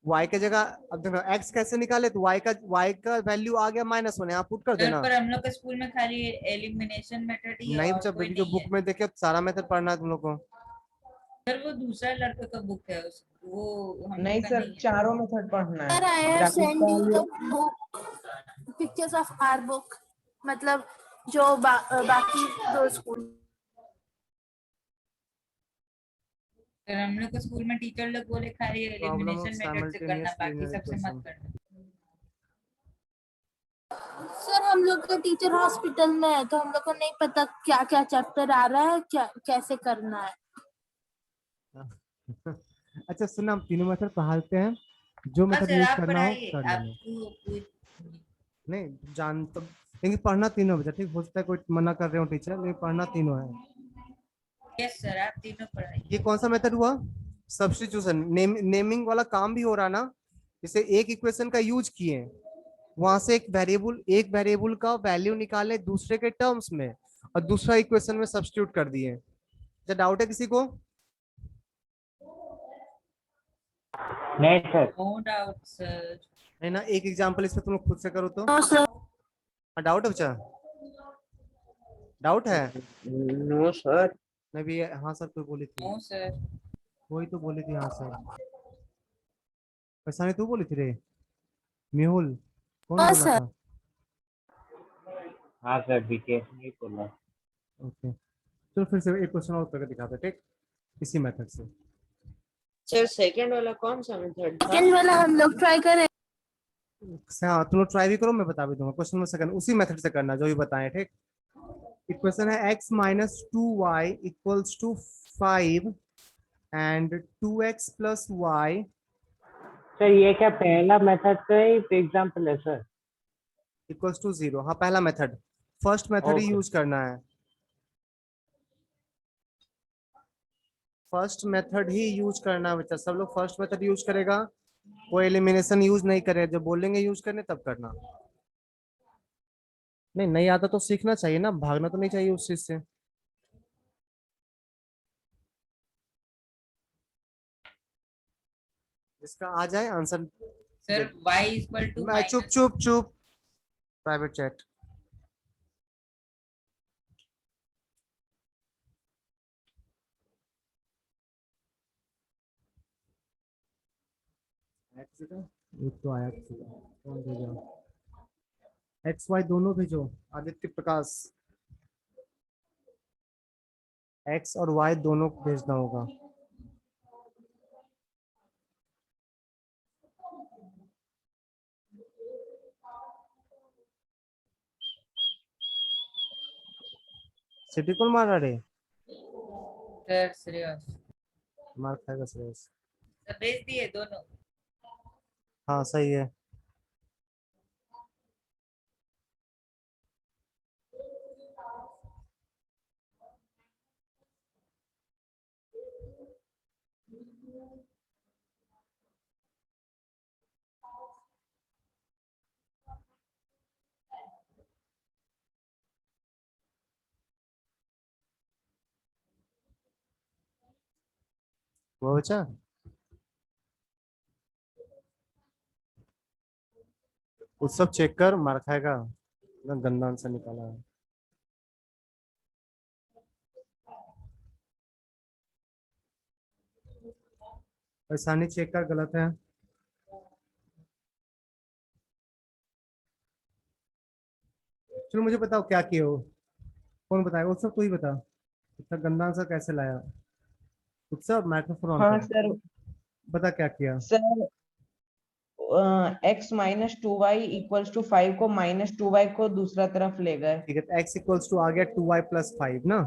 y के जगह, अब देखो x कैसे निकाले, तो y का वैल्यू आ गया -1, यहाँ पुट कर सर देना। पर हम लोग के स्कूल में खाली एलिमिनेशन मेथड ही है नहीं और बच्चा, कोई जो नहीं बुक है। में देखे सारा मेथड पढ़ना है तुम लोग को। सर वो दूसरा लड़के का बुक है वो हम नहीं लोग का सर, नहीं है। चारों मेथड पढ़ना सर है। I have practice send you का the book pictures of our book, मतलब जो बाकी दो स्कूल। सर हम लोग के स्कूल में टीचर लोग बोले खाली प्रॉब्लम ऑफ एलिमिनेशन मेथड से करना, साइमल्टेनियस बाकी लीनियर सबसे मत इक्वेशन। करना। सर हम लोग का टीचर हॉस्पिटल में है, तो हम लोग को नहीं पता क्या क्या चैप्टर आ रहा है, क्या कैसे करना है। अच्छा सुना, हम तीनों मेथड पढ़ाते हैं, जो हाँ मेथड सर यूज आप करना हो पढ़ाइए, कर लेना। आपको नहीं जान तो, लेकिन पढ़ना तीनों बच्चा, ठीक, हो सकता है कोई मना कर रहे हो टीचर, लेकिन पढ़ना तीनों है। यस सर आप तीनों पढ़ाइए। ये कौन सा मेथड हुआ, सब्स्टिट्यूशन, नेमिंग वाला काम भी हो रहा ना, जैसे एक इक्वेशन का यूज किए, वहां से एक वेरिएबल का वैल्यू निकाले दूसरे के टर्म्स में, और दूसरा इक्वेशन में सब्स्टिट्यूट कर दिए। क्या डाउट है किसी को। नहीं सर। No doubt sir. है ना, एक एग्जांपल इस पे तुम लोग खुद से करो तो। No sir. डाउट है बच्चा, डाउट है। No sir. मैं भी, हाँ सर कोई बोली थी, नो सर। वही तो बोली थी, हाँ सर। परेशानी तू बोली थी रे, मेहुल कौन हाँ बोला सर। था। हाँ सर, बीकेएस नहीं बोला। ओके, चलो फिर से एक क्वेश्चन और करके दिखाते हैं, ठीक, इसी मेथड से। सर सेकंड वाला कौन सा मेथड था? सेकंड वाला हम लोग ट्राई करें। हाँ तुम लोग ट्राई भी करो, मैं बता भी दूंगा, क्वेश्चन में सेकंड उसी मेथड से करना जो भी बताएं, ठीक। इक्वेशन है x minus 2y equals to 5 and 2x plus y sir ये क्या पहला मेथड का ही एग्जांपल है सर? Equals to 0। हाँ पहला मेथड, फर्स्ट मेथड ही Okay. यूज करना है, फर्स्ट मेथड ही यूज करना है बच्चा, सब लोग फर्स्ट मेथड यूज करेगा, कोई एलिमिनेशन यूज नहीं करे, जब बोलेंगे यूज करने तब करना। नहीं आता तो सीखना चाहिए ना, भागना तो नहीं चाहिए उस चीज से। इसका आ जाए answer. Sir y equal to मैं चुप चुप चुप, प्राइवेट चैट। एक तो आया किसी का, कौन भेजा? एक्स वाई दोनों भेजो। आदित्य प्रकाश, एक्स और वाई दोनों को भेजना होगा। सिटी कौन मार रहा रे? सर श्रेयस मार खाएगा श्रेयस। सर भेज दिए दोनों। हाँ सही है। वो बचा उत्सव, चेक कर, मार खाएगा। इतना गंदा आंसर निकाला है। परेशानी चेक कर, गलत है। चलो मुझे बताओ क्या किए हो, कौन बताएगा? उत्सव तू ही बता, इतना गंदा आंसर कैसे लाया? उत्सव माइक्रोफोन ऑन हाँ कर, सर। बता क्या किया। Sir x minus 2y equals to 5 को माइनस 2y को दूसरा तरफ ले गए। ठीक है, तो x इक्वल्स टू आ गया 2y प्लस 5 ना,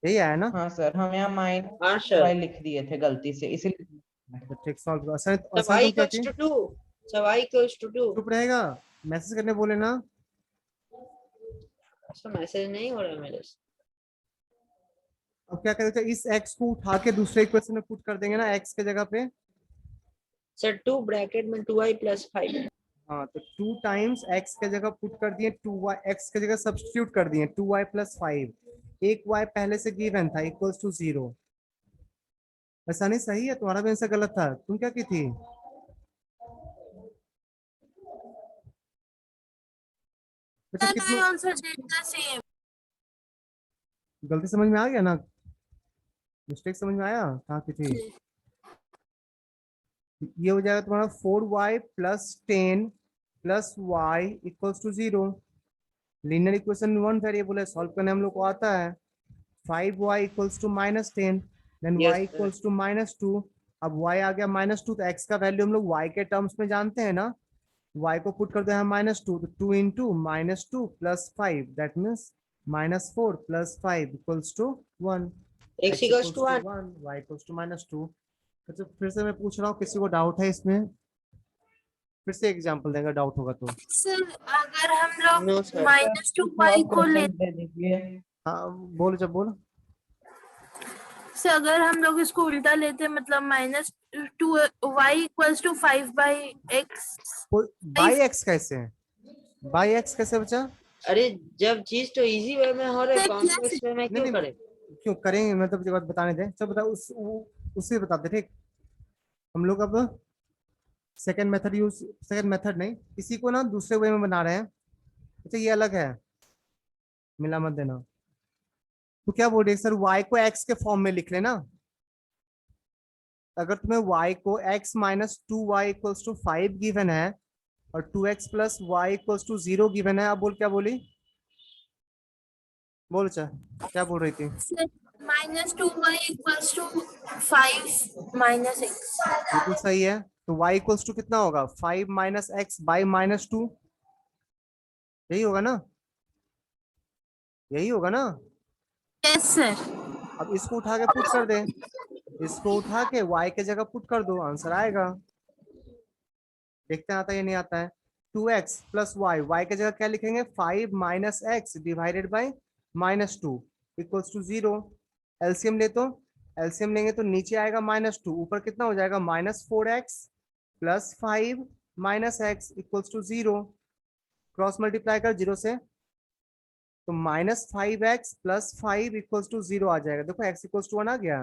यही आया ना? हाँ सर, हम यहाँ हाँ माइनस सर। y लिख दिए थे गलती से, इसलिए। तो ठीक सॉल्व करो। असन सब असन y तुम क्या इक्वल्स किए? टू 2, सब y इक्वल्स टू 2। चुप रहेगा, मैसेज करने बोले ना। ऐसा मैसेज नहीं हो रहा मेरे से। अब क्या करें, इस x को उठा के दूसरे इक्वेशन में पुट कर देंगे ना, x के जगह पे। सर 2 ब्रैकेट में 2y प्लस 5। हाँ तो 2 टाइम्स x के जगह पुट कर दिए, 2y x के जगह सब्स्टिट्यूट कर दिए 2y प्लस 5। एक y पहले से गिवन था इक्वल्स टू 0। ऐसा नहीं सही है, तुम्हारा भी आंसर गलत था। तुम क्या की थी? अच्छा सर कितने मैं आंसर देता सेम। गलती समझ में आ गया ना, मिस्टेक समझ में आया कहाँ की थी? ये हो जाएगा तुम्हारा 4y plus 10 plus y equals to 0। Linear equation 1 variable है, सॉल्व करने हम लोग को आता है। 5y equals to -10, then y yes sir. Equals to -2। अब y आ गया -2, तो x का वैल्यू हम लोग y के टर्म्स में जानते हैं ना, y को पुट करते हैं -2, तो 2 into -2 plus 5, that means -4 plus 5 equals to 1। x equals to 1। 1, y equals to -2। तो फिर से मैं पूछ रहा हूँ, किसी को डाउट है इसमें? फिर से एग्जांपल देगा, डाउट होगा तो। सर अगर हम नो लोग सर। -2y को ले, दे दीजिए। हाँ बोल, जब बोल। सर अगर हम लोग इसको उल्टा लेते मतलब -2y equals to 5/x। By x कैसे है? बाई एक्स कैसे बचा? अरे जब चीज तो इजी वे में हो रहा है, सर कॉम्प्लेक्स वे में नहीं क्यों नहीं, करें? क्यों करेंगे, मैं तो बात बताने दे। चल बता, उससे बताते। ठीक, हम लोग अब सेकंड मेथड नहीं, इसी को ना दूसरे वे में बना रहे हैं। अच्छा ये अलग है, मिला मत देना। तो क्या बोल रहे सर, y को x के फॉर्म में लिख लेना। अगर तुम्हें y को x minus 2y equals to 5 given है और 2x plus y equals to 0 given है, अब बोल क्या बोली? बोल चा, क्या बोल रही थी? -2y equals to 5 - x। बिल्कुल सही है। तो y इक्वल्स टू कितना होगा? 5 माइनस एक्स बाई -2, यही होगा ना, यही होगा ना। Yes sir. अब इसको उठा के पुट कर दे, इसको उठा के y के जगह पुट कर दो, आंसर आएगा। देखते हैं आता है या नहीं आता है। 2x प्लस y के जगह क्या लिखेंगे? 5 minus x divided by -2 equals to 0। LCM ले, तो एलसीएम लेंगे तो नीचे आएगा -2, ऊपर कितना हो जाएगा? -4x plus 5 minus x equals to 0। Cross multiply कर 0 से, तो -5x प्लस 5 इक्वल्स टू 0 आ जाएगा। देखो x इक्वल्स टू 1 आ गया।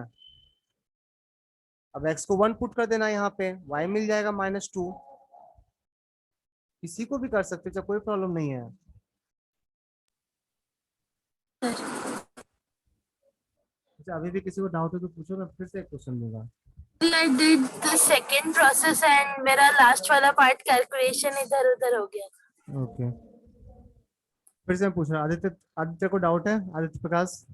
अब x को 1 पुट कर देना यहाँ पे, y मिल जाएगा -2। किसी को भी कर सकते हो, कोई प्रॉब्लम नहीं है। अच्छा अभी भी किसी को डाउट है तो पूछो, मैं फिर से एक क्वेश्चन दूंगा। I did the second process and मेरा लास्ट वाला पार्ट कैलकुलेशन इधर उधर हो गया। ओके फिर से मैं पूछ रहा हूँ, आदित्य आदित्य को डाउट है? आदित्य प्रकाश,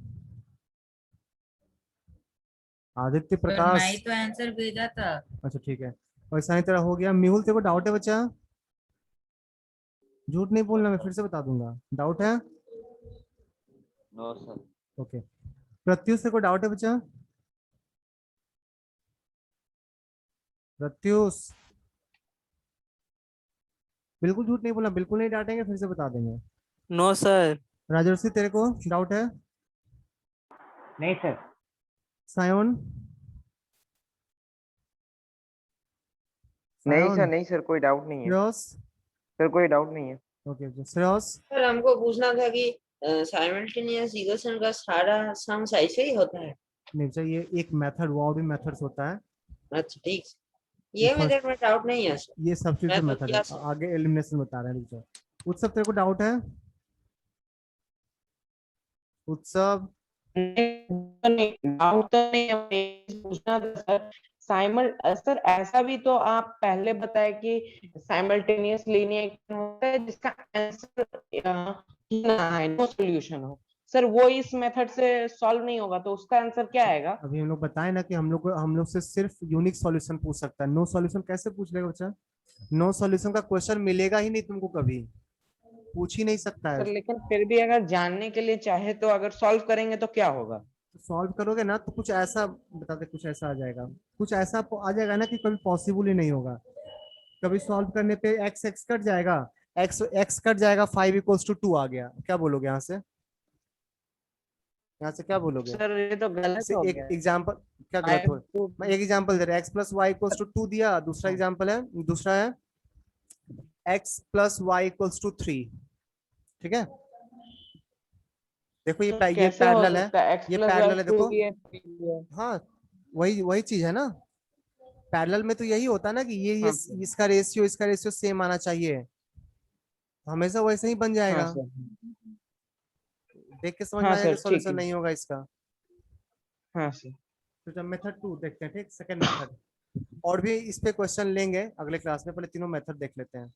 आदित्य सर प्रकाश। मैं ही तो आंसर भेजा था। अच्छा ठीक है, और सारी तरह हो गया। मेहुल तेरे को डाउट है बच्चा? झूठ नहीं बोलना, मैं फिर से बता दूंगा। डाउट है? No sir. ओके। प्रत्युष तेरे को डाउट है बच्चा? प्रत्युष बिल्कुल झूठ नहीं बोलना, बिल्कुल नहीं डांटेंगे, फिर से बता देंगे। No sir. राजर्षि तेरे को डाउट है? नहीं सर। सायोन? नहीं सर, नहीं सर, कोई डाउट नहीं है श्रेयस? सर, कोई डाउट नहीं है। ओके श्रेयस। सर हमको पूछना था कि साइमल्टेनियस इक्वेशन का सारा सम्स ऐसे ही होता है? नहीं बच्चा, ये एक मेथड, वो और भी मेथड्स होता है। अच्छा ठीक, ये First- मेथड में डाउट नहीं है सर। ये सब्स्टिट्यूशन मैं तो मेथड किया है, सर। आगे एलिमिनेशन बता रहे हैं। बच्चा उत्सव तेरे को डाउट है? उत्सव? डाउट तो नहीं है, मैं पूछना था सर। सर ऐसा भी तो आप पहले बताए कि साइमल्टेनियस लीनियर इक्वेशन होता है जिसका आंसर नो सॉल्यूशन हो। सर वो इस मेथड से सॉल्व नहीं होगा, तो उसका आंसर क्या आएगा? अभी हम लोग बताए ना कि हम लोग से सिर्फ यूनिक सॉल्यूशन पूछ सकता है। नो सॉल्यूशन कैसे पूछ लेगा बच्चा? नो सॉल्यूशन का क्वेश्चन मिलेगा ही नहीं तुमको, कभी पूछ ही नहीं सकता है। सर लेकिन फिर भी अगर जानने के लिए चाहे तो अगर सॉल्व करेंगे तो क्या होगा? सॉल्व करोगे ना तो कुछ ऐसा बताते, कुछ ऐसा आ जाएगा, कुछ ऐसा आ जाएगा ना कि कभी पॉसिबल ही नहीं होगा। कभी सॉल्व करने पे एक्स एक्स कट जाएगा, एक्स एक्स कट जाएगा, 5 = 2 आ गया, क्या बोलोगे यहाँ से? यहाँ से क्या बोलोगे? सर ये तो गलत हो एक गया। एग्जांपल, क्या गलत हो? मैं एक एग्जांपल दे रहा हूँ, x + y = 2 दिया। दूसरा एग्जांपल है, दूसरा है x + y = 3। ठीक है, देखो ये तो ये कैसे हो पैरेलल है, सकता है? x ये + पैरेलल है, y देखो। 2 है, 3 भी है। हाँ वही वही चीज है ना, पैरेलल में तो यही होता है ना कि ये हाँ सर। इसका रेशियो सेम आना चाहिए, हमेशा वैसे ही बन हाँ जाएगा। सर। देख के समझ में हाँ आ जाएगा सर, ठीक सॉल्यूशन है। नहीं होगा इसका। हाँ सर। तो जब मेथड 2 देखते हैं, ठीक, सेकंड मेथड, और भी इस पे क्वेश्चन लेंगे अगले क्लास में, पहले तीनों मेथड देख लेते हैं।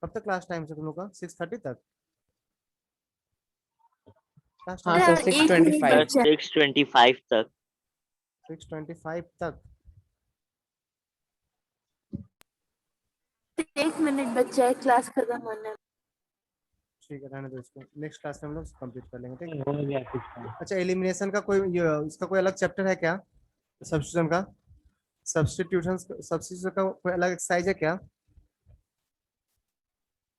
कब तक क्लास टाइम से तुम लोग का? 6:30 तक क्लास हाँ टाइम? सर, एक मिनट 6:25। बचा 6:25 तक। 6:25 तक। एक मिनट बचा है क्लास खत्म होने में। ठीक है, रहने दो इसको, नेक्स्ट क्लास में हम लोग कंप्लीट कर लेंगे, ठीक है। हो गया सिस्टम। अच्छा एलिमिनेशन का कोई इसका कोई अलग चैप्टर है क्या? सब्स्टिट्यूशन का, सब्स्टिट्यूशन का कोई अलग एक्सरसाइज है क्या?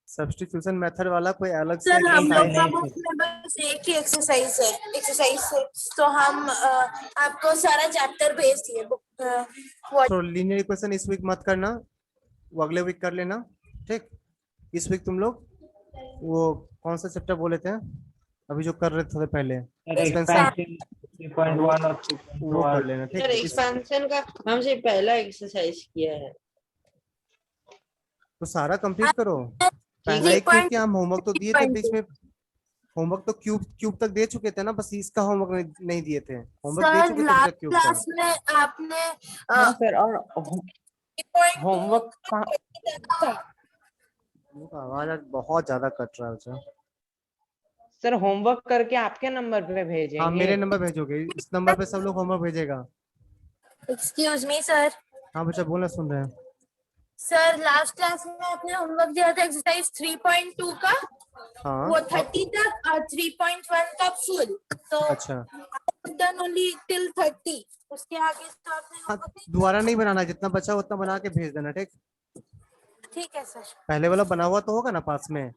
सब्स्टिट्यूशन मेथड वाला कोई अलग से सर हम लोग एक्सरसाइज? का बुक में बस एक ही एक्सरसाइज है, एक्सरसाइज 6, तो हम आपको सारा चैप्टर भेज दिए बुक। तो लीनियर इक्वेशन इस वीक मत करना, वो अगले वीक कर लेना, ठीक। इस वीक तुम लोग वो कौन सा चैप्टर बोले थे अभी जो कर रहे थे पहले, एक्सपेंशन 3.1 और 3.2 वो कर लेना, ठीक। सर एक्सपेंशन का हमसे पहला एक्सरसाइज किया है। तो सारा कंप्लीट करो, ठीक पहला है। एक क्योंकि हम होमवर्क तो दिए थे बीच में, होमवर्क तो क्यूब तक दे चुके थे ना, बस इसका होमवर्क नहीं दिए थे, होमवर्क दे सर चुके थे लास्ट क्यूब क्लास का। में आपने हाँ सर, और होमवर्क का आवाज आज बहुत ज्यादा कट रहा है बच्चा। सर होमवर्क करके आपके नंबर पे हाँ भेजेंगे। मेरे नंबर भेजोगे, इस नंबर पे सब लोग होमवर्क भेजेगा। Excuse me sir. हाँ बच्चा बोलना, सुन रहे हैं। सर लास्ट क्लास में आपने होमवर्क दिया था एक्सरसाइज 3.2 का, हाँ वो 30 तक और 3.1 का फुल, तो अच्छा, डन ओनली टिल 30, उसके आगे तो आपने हाँ होमवर्क नहीं दोबारा नहीं बनाना, जितना बचा उतना बना के भेज देना, ठीक। किया। ठीक है सर। पहले वाला बना हुआ तो होगा ना पास में?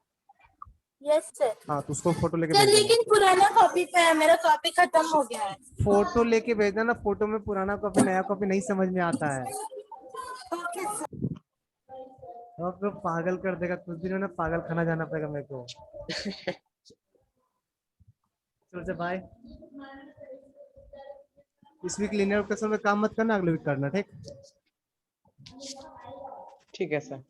Yes sir. हाँ तो उसको फोटो लेके सर भेज देना। लेकिन पुराना कॉपी पे है, मेरा कॉपी खत्म हो गया है। फोटो लेके भेज देना, फोटो में पुराना कॉपी नया कॉपी नहीं समझ में आता है। Okay sir. आपको पागल कर देगा, कुछ दिनों में पागल खाना जाना पड़ेगा मेरे को। चलो बाय। इस वीक लीनियर इक्वेशन में काम मत करना, अगले वीक करना, ठीक। ठीक है सर।